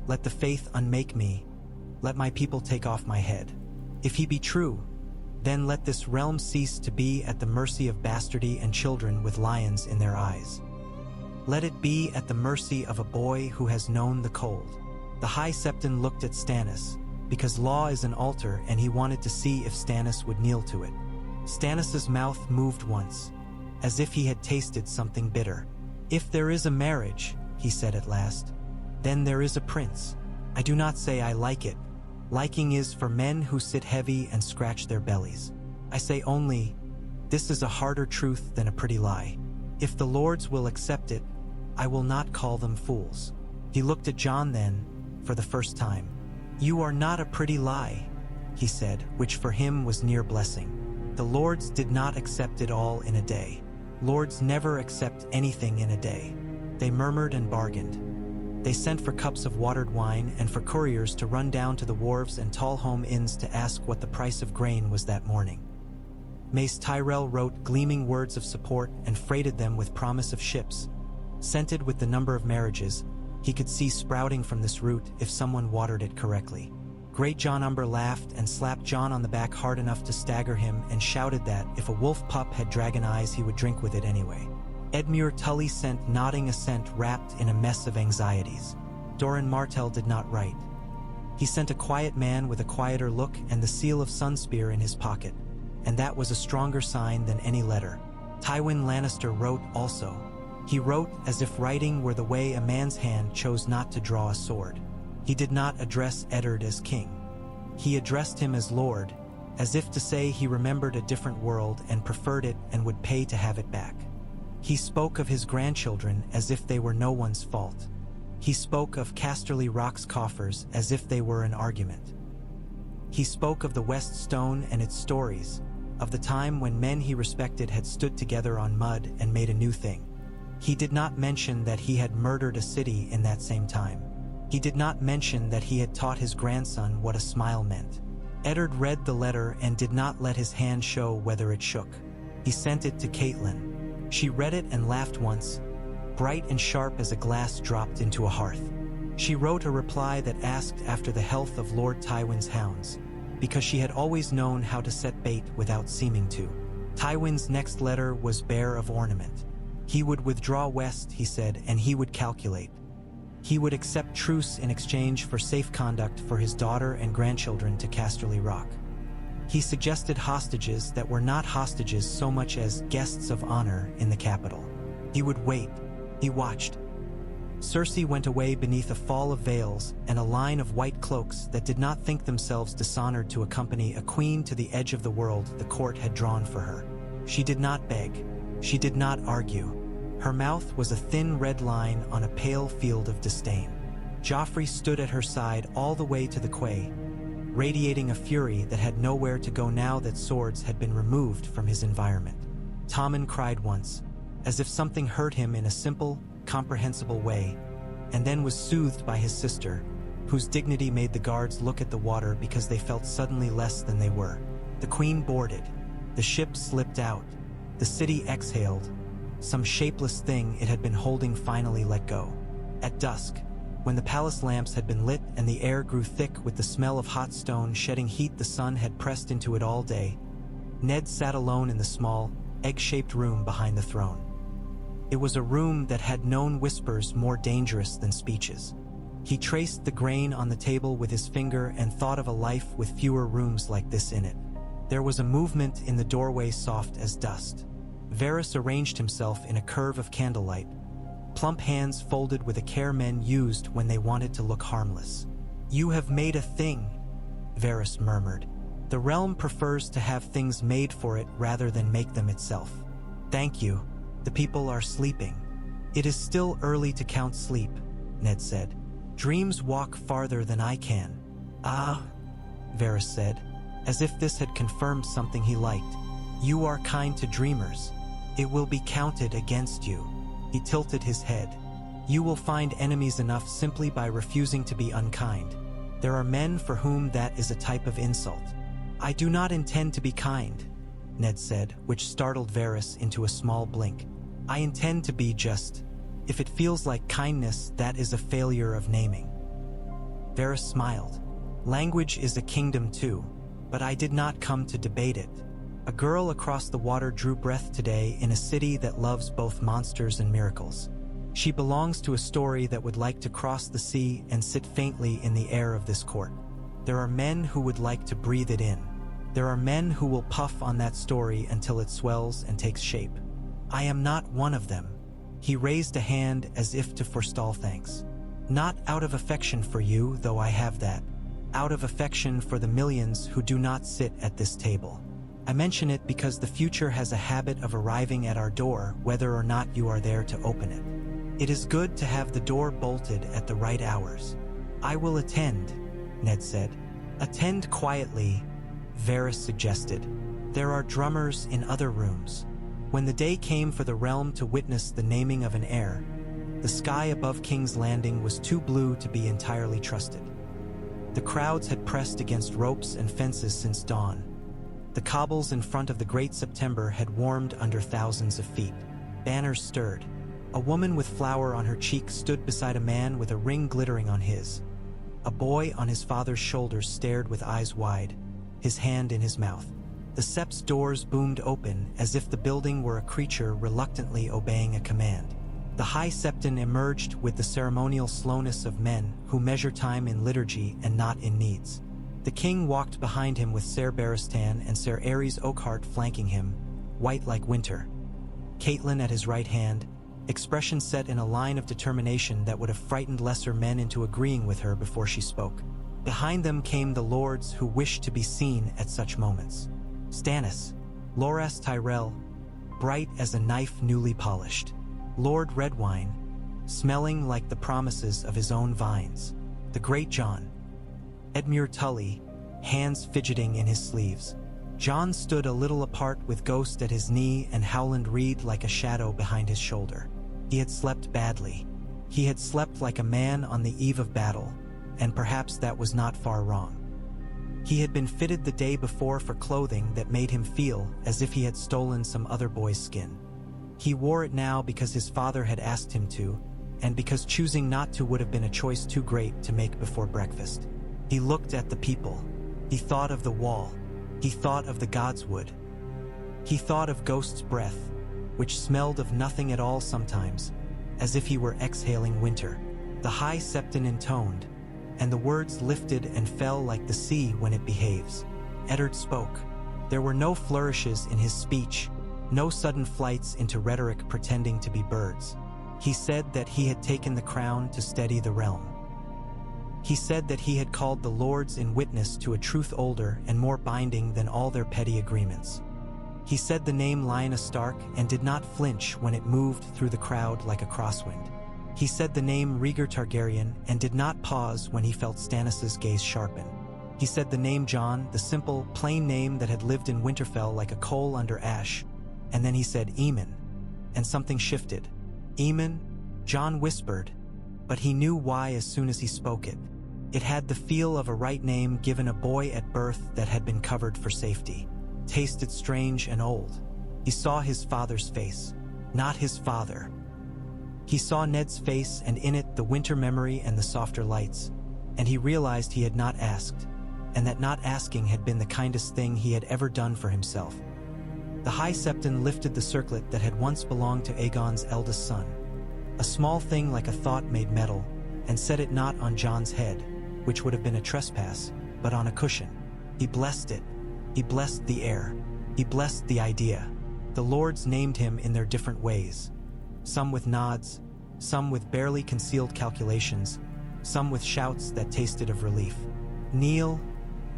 let the faith unmake me. Let my people take off my head. If he be true, then let this realm cease to be at the mercy of bastardy and children with lions in their eyes. Let it be at the mercy of a boy who has known the cold." The High Septon looked at Stannis, because law is an altar and he wanted to see if Stannis would kneel to it. Stannis's mouth moved once, as if he had tasted something bitter. "If there is a marriage," he said at last, "then there is a prince. I do not say I like it. Liking is for men who sit heavy and scratch their bellies. I say only, this is a harder truth than a pretty lie. If the lords will accept it, I will not call them fools." He looked at Jon then, for the first time. "You are not a pretty lie," he said, which for him was near blessing. The lords did not accept it all in a day. Lords never accept anything in a day. They murmured and bargained. They sent for cups of watered wine and for couriers to run down to the wharves and tall home inns to ask what the price of grain was that morning. Mace Tyrell wrote gleaming words of support and freighted them with promise of ships. Scented with the number of marriages, he could see sprouting from this root if someone watered it correctly. Great John Umber laughed and slapped Jon on the back hard enough to stagger him and shouted that if a wolf pup had dragon eyes he would drink with it anyway. Edmure Tully sent nodding assent wrapped in a mess of anxieties. Doran Martell did not write. He sent a quiet man with a quieter look and the seal of Sunspear in his pocket, and that was a stronger sign than any letter. Tywin Lannister wrote also. He wrote as if writing were the way a man's hand chose not to draw a sword. He did not address Eddard as king. He addressed him as lord, as if to say he remembered a different world and preferred it and would pay to have it back. He spoke of his grandchildren as if they were no one's fault. He spoke of Casterly Rock's coffers as if they were an argument. He spoke of the West Stone and its stories, of the time when men he respected had stood together on mud and made a new thing. He did not mention that he had murdered a city in that same time. He did not mention that he had taught his grandson what a smile meant. Eddard read the letter and did not let his hand show whether it shook. He sent it to Catelyn. She read it and laughed once, bright and sharp as a glass dropped into a hearth. She wrote a reply that asked after the health of Lord Tywin's hounds, because she had always known how to set bait without seeming to. Tywin's next letter was bare of ornament. He would withdraw west, he said, and he would calculate. He would accept truce in exchange for safe conduct for his daughter and grandchildren to Casterly Rock. He suggested hostages that were not hostages so much as guests of honor in the capital. He would wait. He watched. Cersei went away beneath a fall of veils and a line of white cloaks that did not think themselves dishonored to accompany a queen to the edge of the world the court had drawn for her. She did not beg. She did not argue. Her mouth was a thin red line on a pale field of disdain. Joffrey stood at her side all the way to the quay, radiating a fury that had nowhere to go now that swords had been removed from his environment. Tommen cried once, as if something hurt him in a simple, comprehensible way, and then was soothed by his sister, whose dignity made the guards look at the water because they felt suddenly less than they were. The queen boarded. The ship slipped out. The city exhaled. Some shapeless thing it had been holding finally let go. At dusk, when the palace lamps had been lit and the air grew thick with the smell of hot stone shedding heat the sun had pressed into it all day, Ned sat alone in the small, egg-shaped room behind the throne. It was a room that had known whispers more dangerous than speeches. He traced the grain on the table with his finger and thought of a life with fewer rooms like this in it. There was a movement in the doorway soft as dust. Varys arranged himself in a curve of candlelight, plump hands folded with a care men used when they wanted to look harmless. "You have made a thing," Varys murmured. "The realm prefers to have things made for it rather than make them itself." "Thank you. The people are sleeping." "It is still early to count sleep," Ned said. "Dreams walk farther than I can." "Ah," Varys said, as if this had confirmed something he liked. "You are kind to dreamers. It will be counted against you." He tilted his head. "You will find enemies enough simply by refusing to be unkind. There are men for whom that is a type of insult." "I do not intend to be kind," Ned said, which startled Varys into a small blink. "I intend to be just. If it feels like kindness, that is a failure of naming." Varys smiled. "Language is a kingdom too, but I did not come to debate it. A girl across the water drew breath today in a city that loves both monsters and miracles. She belongs to a story that would like to cross the sea and sit faintly in the air of this court. There are men who would like to breathe it in. There are men who will puff on that story until it swells and takes shape. I am not one of them." He raised a hand as if to forestall thanks. "Not out of affection for you, though I have that. Out of affection for the millions who do not sit at this table. I mention it because the future has a habit of arriving at our door whether or not you are there to open it. It is good to have the door bolted at the right hours." "I will attend," Ned said. "Attend quietly," Varys suggested. "There are drummers in other rooms." When the day came for the realm to witness the naming of an heir, the sky above King's Landing was too blue to be entirely trusted. The crowds had pressed against ropes and fences since dawn. The cobbles in front of the Great September had warmed under thousands of feet. Banners stirred. A woman with flour on her cheek stood beside a man with a ring glittering on his. A boy on his father's shoulders stared with eyes wide, his hand in his mouth. The sept's doors boomed open as if the building were a creature reluctantly obeying a command. The High Septon emerged with the ceremonial slowness of men who measure time in liturgy and not in needs. The king walked behind him with Ser Barristan and Ser Aerys Oakhart flanking him, white like winter. Catelyn at his right hand, expression set in a line of determination that would have frightened lesser men into agreeing with her before she spoke. Behind them came the lords who wished to be seen at such moments. Stannis, Loras Tyrell, bright as a knife newly polished. Lord Redwine, smelling like the promises of his own vines. The Great Jon. Edmure Tully, hands fidgeting in his sleeves. Jon stood a little apart with Ghost at his knee and Howland Reed like a shadow behind his shoulder. He had slept badly. He had slept like a man on the eve of battle, and perhaps that was not far wrong. He had been fitted the day before for clothing that made him feel as if he had stolen some other boy's skin. He wore it now because his father had asked him to, and because choosing not to would have been a choice too great to make before breakfast. He looked at the people. He thought of the wall. He thought of the godswood. He thought of Ghost's breath, which smelled of nothing at all sometimes, as if he were exhaling winter. The High Septon intoned, and the words lifted and fell like the sea when it behaves. Eddard spoke. There were no flourishes in his speech, no sudden flights into rhetoric pretending to be birds. He said that he had taken the crown to steady the realm. He said that he had called the lords in witness to a truth older and more binding than all their petty agreements. He said the name Lyanna Stark and did not flinch when it moved through the crowd like a crosswind. He said the name Rhaegar Targaryen and did not pause when he felt Stannis' gaze sharpen. He said the name Jon, the simple, plain name that had lived in Winterfell like a coal under ash, and then he said Aemon, and something shifted. Aemon? Jon whispered, but he knew why as soon as he spoke it. It had the feel of a right name given a boy at birth that had been covered for safety. Tasted strange and old. He saw his father's face, not his father. He saw Ned's face, and in it the winter memory and the softer lights, and he realized he had not asked, and that not asking had been the kindest thing he had ever done for himself. The High Septon lifted the circlet that had once belonged to Aegon's eldest son, a small thing like a thought made metal, and set it not on Jon's head, which would have been a trespass, but on a cushion. He blessed it. He blessed the heir. He blessed the idea. The lords named him in their different ways, some with nods, some with barely concealed calculations, some with shouts that tasted of relief. "Kneel,"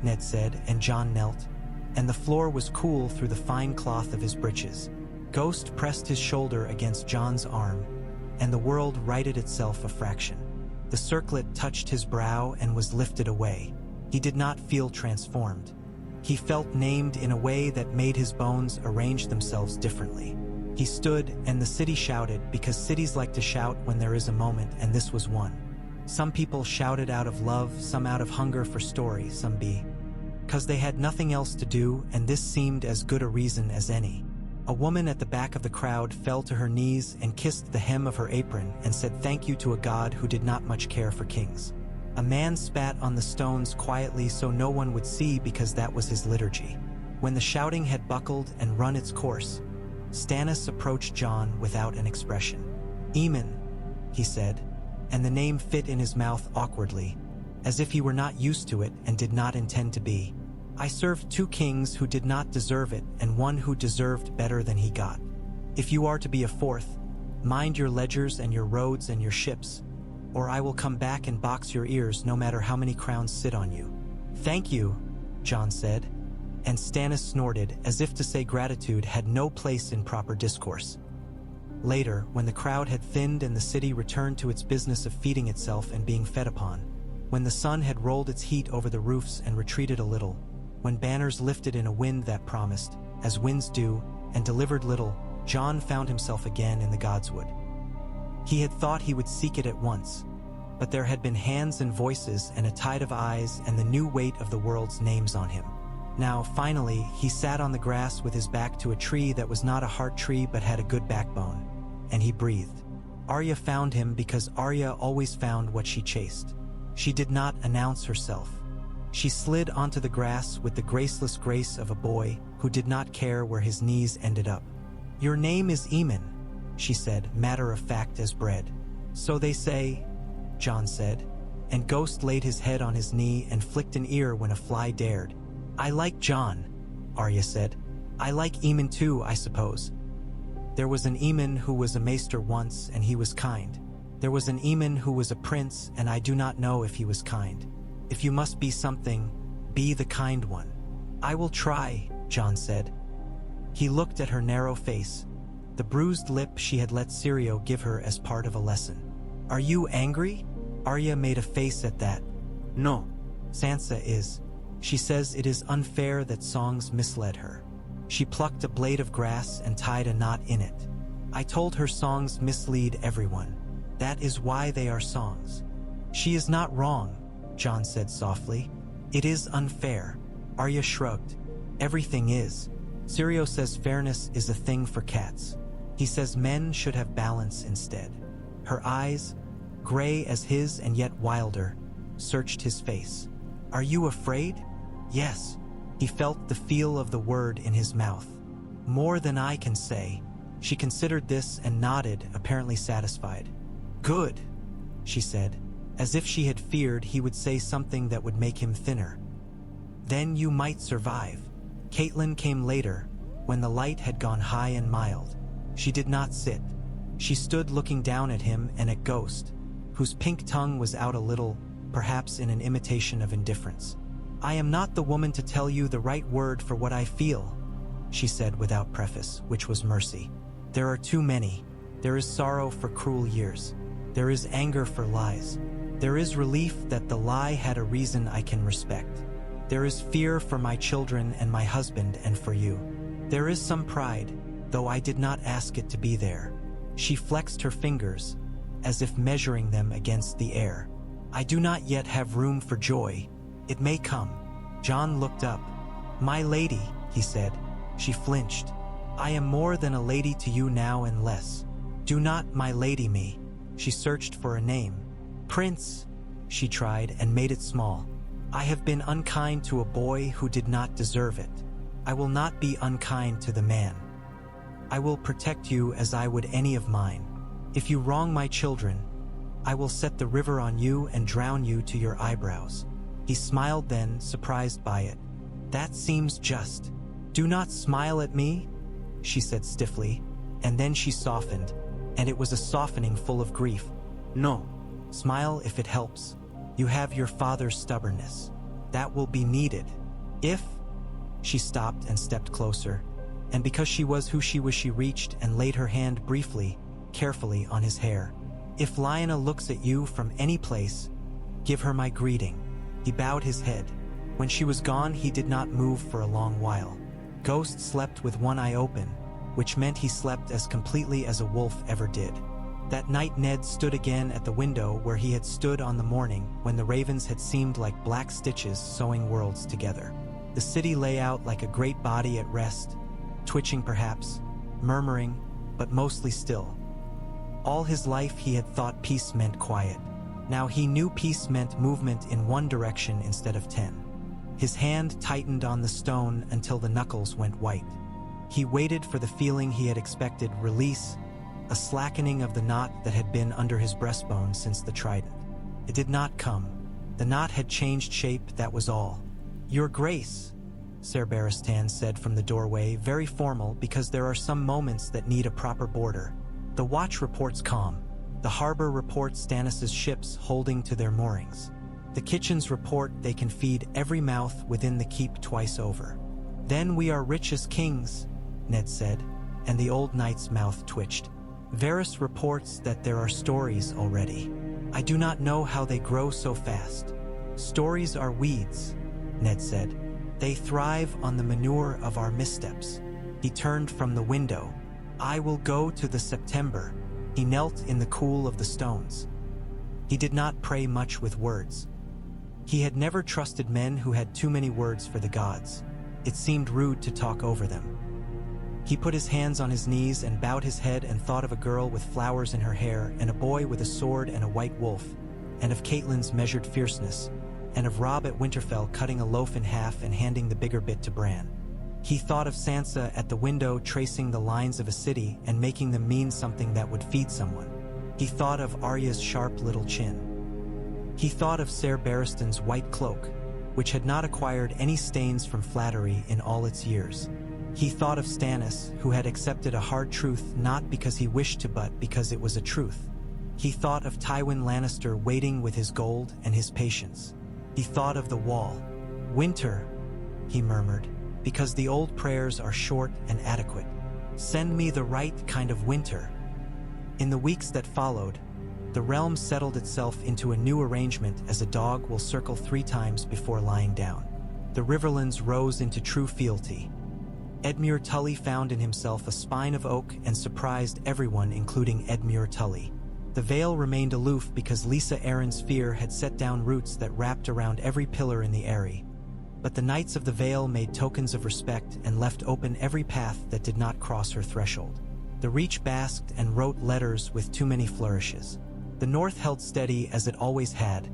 Ned said, and Jon knelt, and the floor was cool through the fine cloth of his breeches. Ghost pressed his shoulder against Jon's arm, and the world righted itself a fraction. The circlet touched his brow and was lifted away. He did not feel transformed. He felt named in a way that made his bones arrange themselves differently. He stood, and the city shouted, because cities like to shout when there is a moment, and this was one. Some people shouted out of love, some out of hunger for story, some because they had nothing else to do, and this seemed as good a reason as any. A woman at the back of the crowd fell to her knees and kissed the hem of her apron and said thank you to a god who did not much care for kings. A man spat on the stones quietly so no one would see because that was his liturgy. When the shouting had buckled and run its course, Stannis approached Jon without an expression. "Aemon," he said, and the name fit in his mouth awkwardly, as if he were not used to it and did not intend to be. "I served 2 kings who did not deserve it and one who deserved better than he got. If you are to be a 4th, mind your ledgers and your roads and your ships, or I will come back and box your ears no matter how many crowns sit on you." "Thank you," Jon said, and Stannis snorted as if to say gratitude had no place in proper discourse. Later, when the crowd had thinned and the city returned to its business of feeding itself and being fed upon, when the sun had rolled its heat over the roofs and retreated a little, when banners lifted in a wind that promised, as winds do, and delivered little, Jon found himself again in the Godswood. He had thought he would seek it at once, but there had been hands and voices and a tide of eyes and the new weight of the world's names on him. Now, finally, he sat on the grass with his back to a tree that was not a heart tree but had a good backbone, and he breathed. Arya found him because Arya always found what she chased. She did not announce herself. She slid onto the grass with the graceless grace of a boy who did not care where his knees ended up. "Your name is Aemon," she said, matter of fact as bread. "So they say," Jon said, and Ghost laid his head on his knee and flicked an ear when a fly dared. "I like Jon," Arya said. "I like Aemon too, I suppose. There was an Aemon who was a maester once, and he was kind. There was an Aemon who was a prince, and I do not know if he was kind. If you must be something, be the kind one." "I will try," Jon said. He looked at her narrow face, the bruised lip she had let Syrio give her as part of a lesson. "Are you angry?" Arya made a face at that. "No. Sansa is. She says it is unfair that songs misled her. She plucked a blade of grass and tied a knot in it. I told her songs mislead everyone. That is why they are songs." "She is not wrong," Jon said softly. "It is unfair." Arya shrugged. "Everything is. Syrio says fairness is a thing for cats. He says men should have balance instead." Her eyes, gray as his and yet wilder, searched his face. "Are you afraid?" "Yes." He felt the feel of the word in his mouth. "More than I can say." She considered this and nodded, apparently satisfied. "Good," she said, as if she had feared he would say something that would make him thinner. "Then you might survive." Catelyn came later, when the light had gone high and mild. She did not sit. She stood looking down at him and at Ghost, whose pink tongue was out a little, perhaps in an imitation of indifference. "I am not the woman to tell you the right word for what I feel," she said without preface, which was mercy. There are too many. There is sorrow for cruel years. There is anger for lies. There is relief that the lie had a reason I can respect. There is fear for my children and my husband and for you. There is some pride, though I did not ask it to be there. She flexed her fingers, as if measuring them against the air. I do not yet have room for joy. It may come. John looked up. My lady, he said. She flinched. I am more than a lady to you now and less. Do not my lady me. She searched for a name. Prince, she tried and made it small. I have been unkind to a boy who did not deserve it. I will not be unkind to the man. I will protect you as I would any of mine. If you wrong my children, I will set the river on you and drown you to your eyebrows. He smiled then, surprised by it. That seems just. Do not smile at me, she said stiffly, and then she softened, and it was a softening full of grief. No, smile if it helps. You have your father's stubbornness. That will be needed. If... She stopped and stepped closer, and because she was who she was, she reached and laid her hand briefly, carefully on his hair. If Lionel looks at you from any place, give her my greeting. He bowed his head. When she was gone, he did not move for a long while. Ghost slept with one eye open, which meant he slept as completely as a wolf ever did. That night Ned stood again at the window where he had stood on the morning when the ravens had seemed like black stitches sewing worlds together. The city lay out like a great body at rest, twitching perhaps, murmuring, but mostly still. All his life he had thought peace meant quiet. Now he knew peace meant movement in one direction instead of 10. His hand tightened on the stone until the knuckles went white. He waited for the feeling he had expected, release, a slackening of the knot that had been under his breastbone since the trident. It did not come. The knot had changed shape, that was all. Your Grace, Ser Barristan said from the doorway, very formal because there are some moments that need a proper border. The watch reports calm. The harbor reports Stannis's ships holding to their moorings. The kitchens report they can feed every mouth within the keep twice over. Then we are rich as kings, Ned said, and the old knight's mouth twitched. Varys reports that there are stories already. I do not know how they grow so fast. Stories are weeds, Ned said. They thrive on the manure of our missteps. He turned from the window. I will go to the September. He knelt in the cool of the stones. He did not pray much with words. He had never trusted men who had too many words for the gods. It seemed rude to talk over them. He put his hands on his knees and bowed his head and thought of a girl with flowers in her hair and a boy with a sword and a white wolf, and of Catelyn's measured fierceness, and of Robb at Winterfell cutting a loaf in half and handing the bigger bit to Bran. He thought of Sansa at the window tracing the lines of a city and making them mean something that would feed someone. He thought of Arya's sharp little chin. He thought of Ser Barristan's white cloak, which had not acquired any stains from flattery in all its years. He thought of Stannis, who had accepted a hard truth not because he wished to but because it was a truth. He thought of Tywin Lannister waiting with his gold and his patience. He thought of the wall. Winter, he murmured, because the old prayers are short and adequate. Send me the right kind of winter. In the weeks that followed, the realm settled itself into a new arrangement as a dog will circle 3 times before lying down. The Riverlands rose into true fealty. Edmure Tully found in himself a spine of oak and surprised everyone, including Edmure Tully. The Vale remained aloof because Lisa Arryn's fear had set down roots that wrapped around every pillar in the Eyrie. But the Knights of the Vale made tokens of respect and left open every path that did not cross her threshold. The Reach basked and wrote letters with too many flourishes. The North held steady as it always had,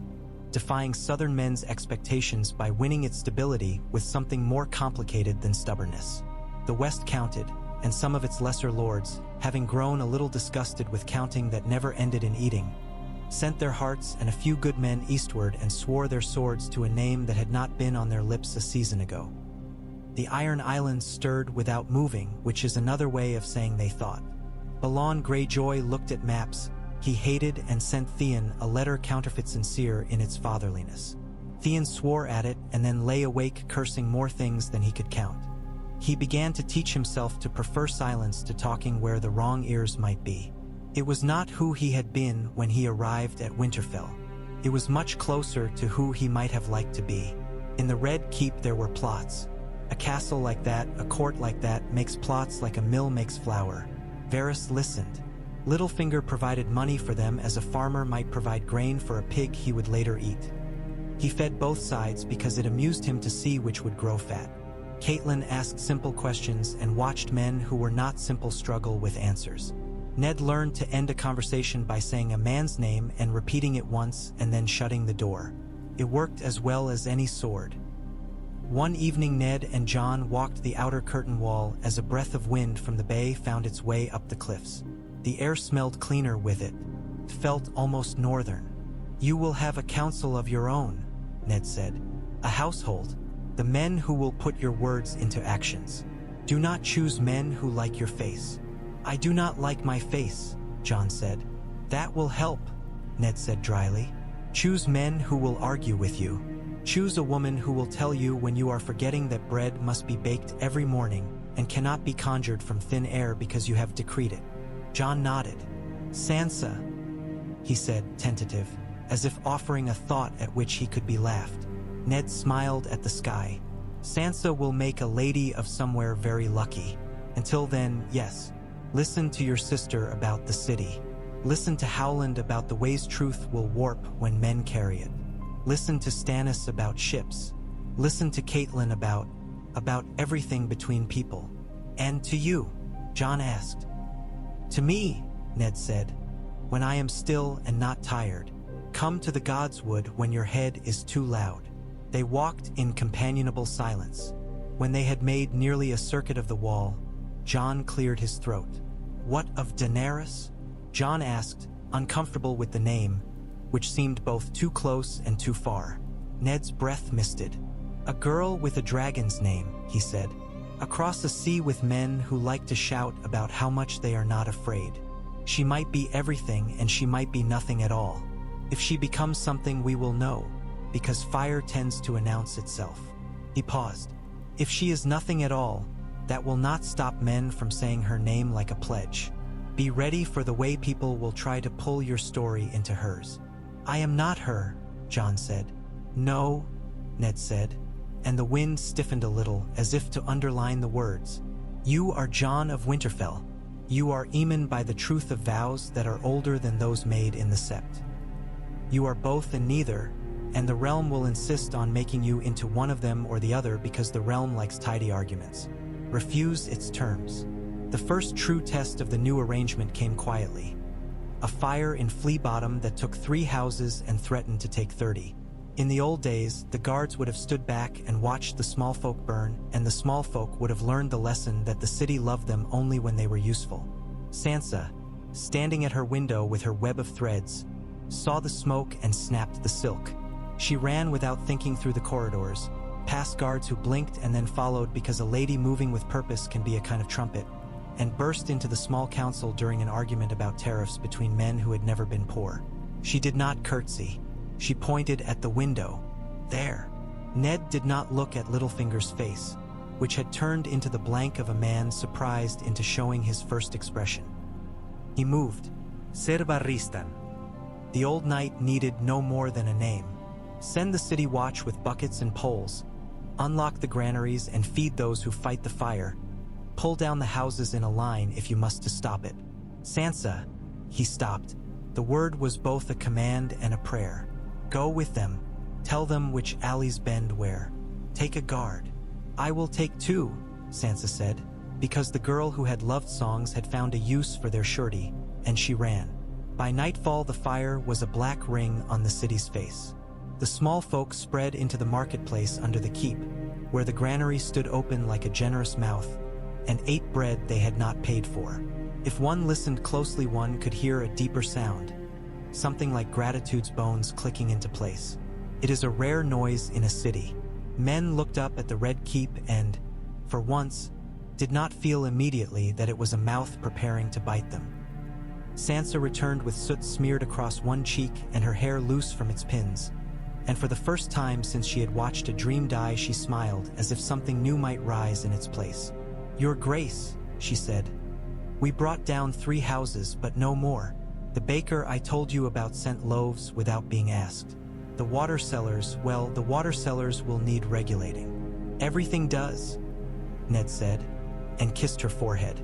defying Southern men's expectations by winning its stability with something more complicated than stubbornness. The West counted, and some of its lesser lords, having grown a little disgusted with counting that never ended in eating, sent their hearts and a few good men eastward and swore their swords to a name that had not been on their lips a season ago. The Iron Islands stirred without moving, which is another way of saying they thought. Balon Greyjoy looked at maps. He hated and sent Theon a letter counterfeit sincere in its fatherliness. Theon swore at it and then lay awake cursing more things than he could count. He began to teach himself to prefer silence to talking where the wrong ears might be. It was not who he had been when he arrived at Winterfell. It was much closer to who he might have liked to be. In the Red Keep there were plots. A castle like that, a court like that, makes plots like a mill makes flour. Varys listened. Littlefinger provided money for them as a farmer might provide grain for a pig he would later eat. He fed both sides because it amused him to see which would grow fat. Catelyn asked simple questions and watched men who were not simple struggle with answers. Ned learned to end a conversation by saying a man's name and repeating it once and then shutting the door. It worked as well as any sword. One evening Ned and Jon walked the outer curtain wall as a breath of wind from the bay found its way up the cliffs. The air smelled cleaner with it. It felt almost northern. "You will have a council of your own," Ned said. "A household. The men who will put your words into actions. Do not choose men who like your face." "I do not like my face," Jon said. "That will help," Ned said dryly. "Choose men who will argue with you. Choose a woman who will tell you when you are forgetting that bread must be baked every morning and cannot be conjured from thin air because you have decreed it." Jon nodded. "Sansa," he said, tentative, as if offering a thought at which he could be laughed. Ned smiled at the sky. "Sansa will make a lady of somewhere very lucky. Until then, yes. Listen to your sister about the city. Listen to Howland about the ways truth will warp when men carry it. Listen to Stannis about ships. Listen to Catelyn about everything between people." "And to you?" Jon asked. "To me," Ned said, "when I am still and not tired. Come to the Godswood when your head is too loud." They walked in companionable silence. When they had made nearly a circuit of the wall, Jon cleared his throat. "What of Daenerys?" Jon asked, uncomfortable with the name, which seemed both too close and too far. Ned's breath misted. "A girl with a dragon's name," he said. "Across a sea with men who like to shout about how much they are not afraid. She might be everything and she might be nothing at all. If she becomes something we will know, because fire tends to announce itself." He paused. "If she is nothing at all, that will not stop men from saying her name like a pledge. Be ready for the way people will try to pull your story into hers." "I am not her," Jon said. "No," Ned said, and the wind stiffened a little as if to underline the words. "You are Jon of Winterfell. You are Aemon by the truth of vows that are older than those made in the Sept. You are both and neither, and the realm will insist on making you into one of them or the other because the realm likes tidy arguments. Refuse its terms." The first true test of the new arrangement came quietly. A fire in Flea Bottom that took 3 houses and threatened to take 30. In the old days, the guards would have stood back and watched the small folk burn, and the small folk would have learned the lesson that the city loved them only when they were useful. Sansa, standing at her window with her web of threads, saw the smoke and snapped the silk. She ran without thinking through the corridors, past guards who blinked and then followed because a lady moving with purpose can be a kind of trumpet, and burst into the small council during an argument about tariffs between men who had never been poor. She did not curtsy. She pointed at the window. There. Ned did not look at Littlefinger's face, which had turned into the blank of a man surprised into showing his first expression. He moved. Ser Barristan. The old knight needed no more than a name. Send the city watch with buckets and poles. Unlock the granaries and feed those who fight the fire. Pull down the houses in a line if you must to stop it. Sansa, he stopped. The word was both a command and a prayer. Go with them. Tell them which alleys bend where. Take a guard. I will take 2, Sansa said, because the girl who had loved songs had found a use for their surety, and she ran. By nightfall the fire was a black ring on the city's face. The small folk spread into the marketplace under the keep, where the granary stood open like a generous mouth, and ate bread they had not paid for. If one listened closely, one could hear a deeper sound, something like gratitude's bones clicking into place. It is a rare noise in a city. Men looked up at the Red Keep and, for once, did not feel immediately that it was a mouth preparing to bite them. Sansa returned with soot smeared across one cheek and her hair loose from its pins. and for the first time since she had watched a dream die, she smiled as if something new might rise in its place. "Your Grace," she said, "we brought down 3 houses, but no more. The baker I told you about sent loaves without being asked. The water cellars, well, the water cellars will need regulating." "Everything does," Ned said, and kissed her forehead.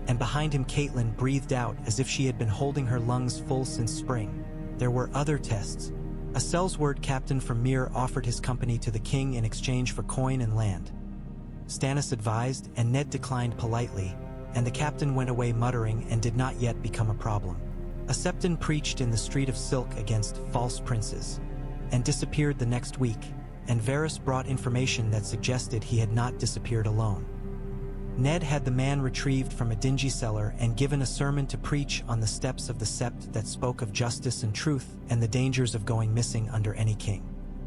And behind him Caitlin breathed out as if she had been holding her lungs full since spring. There were other tests. A Sellsword captain from Mir offered his company to the king in exchange for coin and land. Stannis advised, and Ned declined politely, and the captain went away muttering and did not yet become a problem. A Septon preached in the Street of Silk against false princes, and disappeared the next week, and Varys brought information that suggested he had not disappeared alone. Ned had the man retrieved from a dingy cellar and given a sermon to preach on the steps of the Sept that spoke of justice and truth and the dangers of going missing under any king.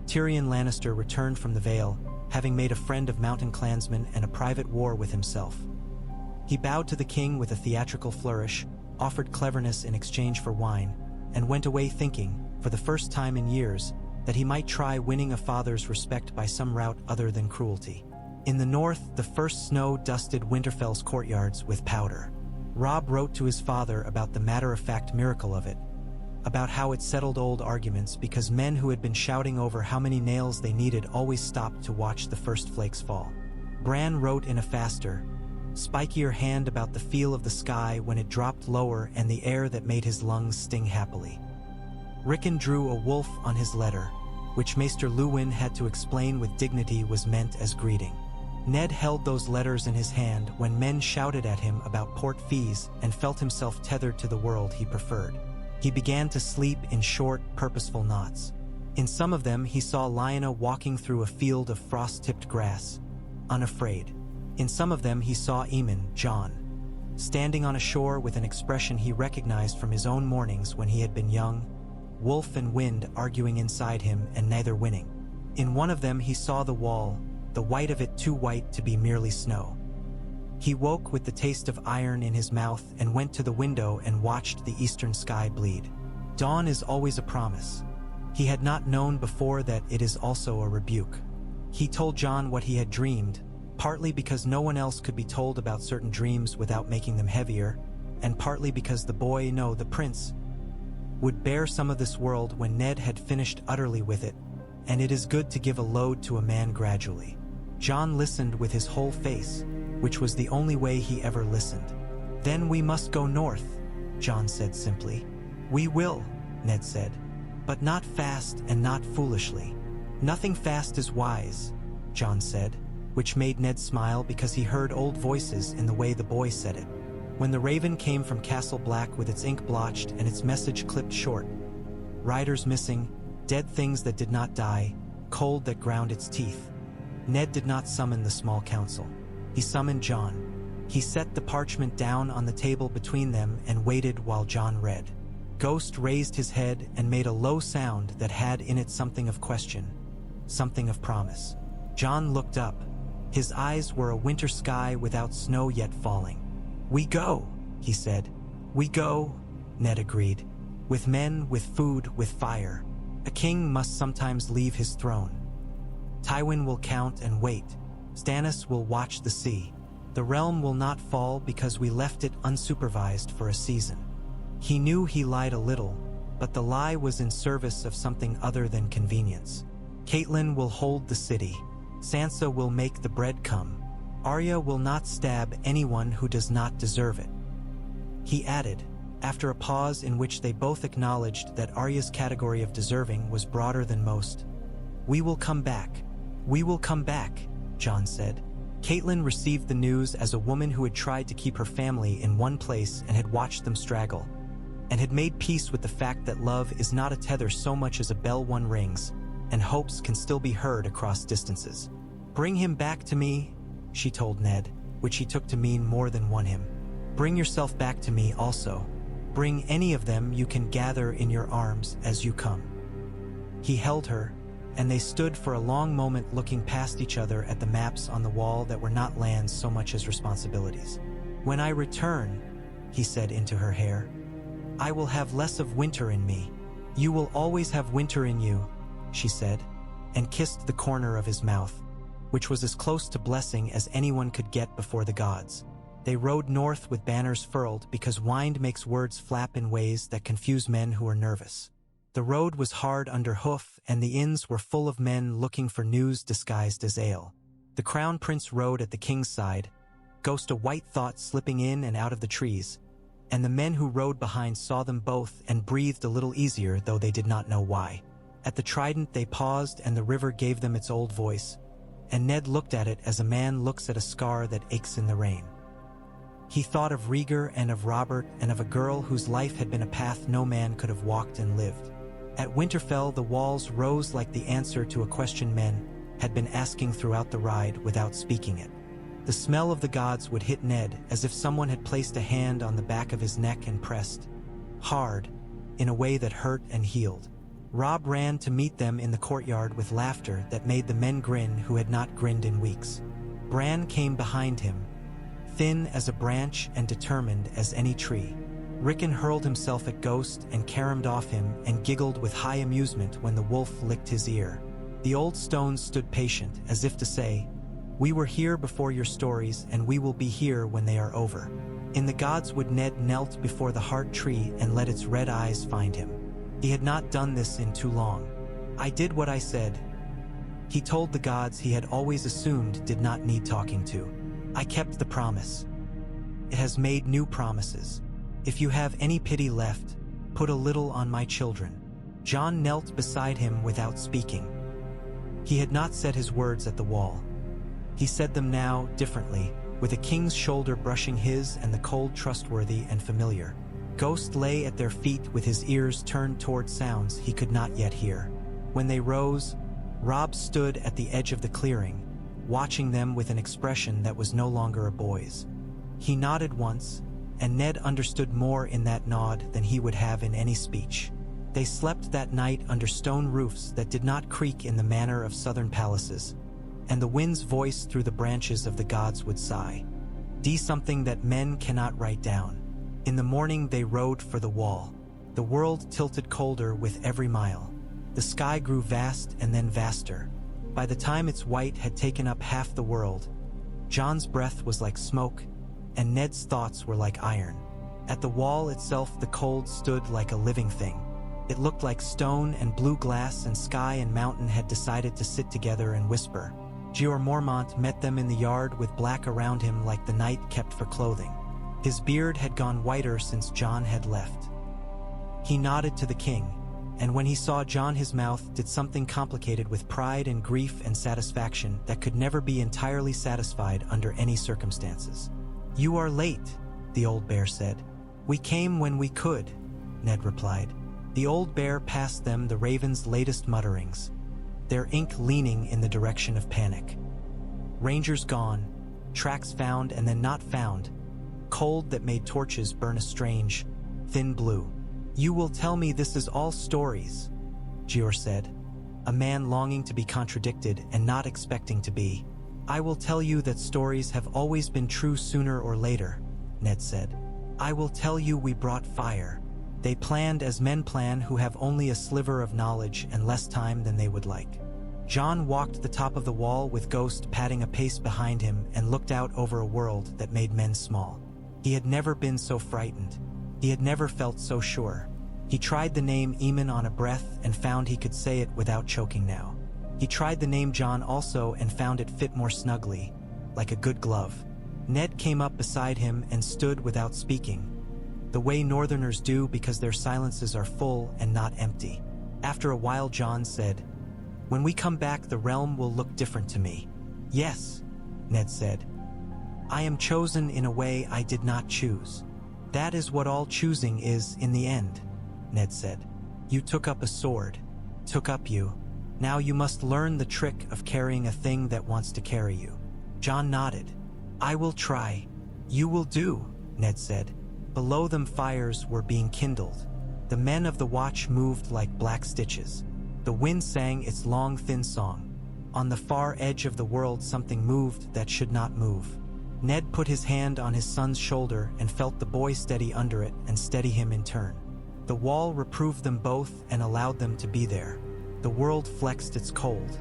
Tyrion Lannister returned from the Vale, having made a friend of mountain clansmen and a private war with himself. He bowed to the king with a theatrical flourish, offered cleverness in exchange for wine, and went away thinking, for the first time in years, that he might try winning a father's respect by some route other than cruelty. In the north, the first snow dusted Winterfell's courtyards with powder. Robb wrote to his father about the matter-of-fact miracle of it, about how it settled old arguments because men who had been shouting over how many nails they needed always stopped to watch the first flakes fall. Bran wrote in a faster, spikier hand about the feel of the sky when it dropped lower and the air that made his lungs sting happily. Rickon drew a wolf on his letter, which Maester Luwin had to explain with dignity was meant as greeting. Ned held those letters in his hand when men shouted at him about port fees and felt himself tethered to the world he preferred. He began to sleep in short, purposeful knots. In some of them he saw Lyanna walking through a field of frost-tipped grass, unafraid. In some of them he saw Aemon, Jon, standing on a shore with an expression he recognized from his own mornings when he had been young, wolf and wind arguing inside him and neither winning. In one of them he saw the wall, the white of it too white to be merely snow. He woke with the taste of iron in his mouth and went to the window and watched the eastern sky bleed. Dawn is always a promise. He had not known before that it is also a rebuke. He told Jon what he had dreamed, partly because no one else could be told about certain dreams without making them heavier, and partly because the prince, would bear some of this world when Ned had finished utterly with it, and it is good to give a load to a man gradually. Jon listened with his whole face, which was the only way he ever listened. "Then we must go north," Jon said simply. "We will," Ned said, "but not fast and not foolishly." "Nothing fast is wise," Jon said, which made Ned smile because he heard old voices in the way the boy said it. When the Raven came from Castle Black with its ink blotched and its message clipped short, riders missing, dead things that did not die, cold that ground its teeth, Ned did not summon the small council. He summoned Jon. He set the parchment down on the table between them and waited while Jon read. Ghost raised his head and made a low sound that had in it something of question, something of promise. Jon looked up. His eyes were a winter sky without snow yet falling. "We go," he said. "We go," Ned agreed. "With men, with food, with fire. A king must sometimes leave his throne. Tywin will count and wait. Stannis will watch the sea. The realm will not fall because we left it unsupervised for a season." He knew he lied a little, but the lie was in service of something other than convenience. Caitlin will hold the city. Sansa will make the bread come. Arya will not stab anyone who does not deserve it. He added, after a pause in which they both acknowledged that Arya's category of deserving was broader than most, "We will come back. We will come back," Jon said. Caitlin received the news as a woman who had tried to keep her family in one place and had watched them straggle, and had made peace with the fact that love is not a tether so much as a bell one rings, and hopes can still be heard across distances. "Bring him back to me," she told Ned, which he took to mean more than one him. "Bring yourself back to me also. Bring any of them you can gather in your arms as you come." He held her, and they stood for a long moment looking past each other at the maps on the wall that were not lands so much as responsibilities. "When I return," he said into her hair, "I will have less of winter in me. You will always have winter in you," she said, and kissed the corner of his mouth, which was as close to blessing as anyone could get before the gods. They rode north with banners furled because wind makes words flap in ways that confuse men who are nervous. The road was hard under hoof, and the inns were full of men looking for news disguised as ale. The crown prince rode at the king's side, Ghost a white thought slipping in and out of the trees, and the men who rode behind saw them both and breathed a little easier, though they did not know why. At the trident they paused, and the river gave them its old voice, and Ned looked at it as a man looks at a scar that aches in the rain. He thought of Rhaegar and of Robert and of a girl whose life had been a path no man could have walked and lived. At Winterfell the walls rose like the answer to a question men had been asking throughout the ride without speaking it. The smell of the gods would hit Ned as if someone had placed a hand on the back of his neck and pressed hard, in a way that hurt and healed. Robb ran to meet them in the courtyard with laughter that made the men grin who had not grinned in weeks. Bran came behind him, thin as a branch and determined as any tree. Rickon hurled himself at Ghost and caromed off him and giggled with high amusement when the wolf licked his ear. The old stones stood patient, as if to say, "We were here before your stories, and we will be here when they are over." In the godswood Ned knelt before the heart tree and let its red eyes find him. He had not done this in too long. "I did what I said." He told the gods he had always assumed did not need talking to. "I kept the promise. It has made new promises. If you have any pity left, put a little on my children." Jon knelt beside him without speaking. He had not said his words at the wall. He said them now, differently, with a king's shoulder brushing his and the cold trustworthy and familiar. Ghost lay at their feet with his ears turned toward sounds he could not yet hear. When they rose, Robb stood at the edge of the clearing, watching them with an expression that was no longer a boy's. He nodded once, and Ned understood more in that nod than he would have in any speech. They slept that night under stone roofs that did not creak in the manner of southern palaces, and the wind's voice through the branches of the gods would sigh. Something that men cannot write down. In the morning they rode for the wall. The world tilted colder with every mile. The sky grew vast and then vaster. By the time its white had taken up half the world, Jon's breath was like smoke, and Ned's thoughts were like iron. At the wall itself the cold stood like a living thing. It looked like stone and blue glass, and sky and mountain had decided to sit together and whisper. Jeor Mormont met them in the yard with black around him like the night kept for clothing. His beard had gone whiter since Jon had left. He nodded to the king, and when he saw Jon his mouth did something complicated with pride and grief and satisfaction that could never be entirely satisfied under any circumstances. "You are late," the old bear said. "We came when we could," Ned replied. The old bear passed them the raven's latest mutterings, their ink leaning in the direction of panic. Rangers gone, tracks found and then not found, cold that made torches burn a strange, thin blue. "You will tell me this is all stories," Jeor said, a man longing to be contradicted and not expecting to be. "I will tell you that stories have always been true sooner or later," Ned said. "I will tell you we brought fire. They planned as men plan who have only a sliver of knowledge and less time than they would like." Jon walked the top of the wall with Ghost padding a pace behind him and looked out over a world that made men small. He had never been so frightened. He had never felt so sure. He tried the name Eamon on a breath and found he could say it without choking now. He tried the name Jon also and found it fit more snugly, like a good glove. Ned came up beside him and stood without speaking, the way northerners do because their silences are full and not empty. After a while Jon said, "When we come back the realm will look different to me." "Yes," Ned said. "I am chosen in a way I did not choose." "That is what all choosing is in the end," Ned said. "You took up a sword, took up you. Now you must learn the trick of carrying a thing that wants to carry you." Jon nodded. "I will try." "You will do," Ned said. Below them fires were being kindled. The men of the watch moved like black stitches. The wind sang its long thin song. On the far edge of the world something moved that should not move. Ned put his hand on his son's shoulder and felt the boy steady under it and steady him in turn. The wall reproved them both and allowed them to be there. the world flexed its cold.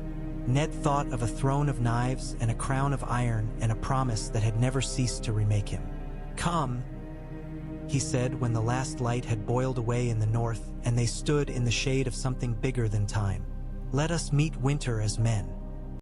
Ned thought of a throne of knives and a crown of iron and a promise that had never ceased to remake him. "Come," he said when the last light had boiled away in the north and they stood in the shade of something bigger than time. "Let us meet winter as men."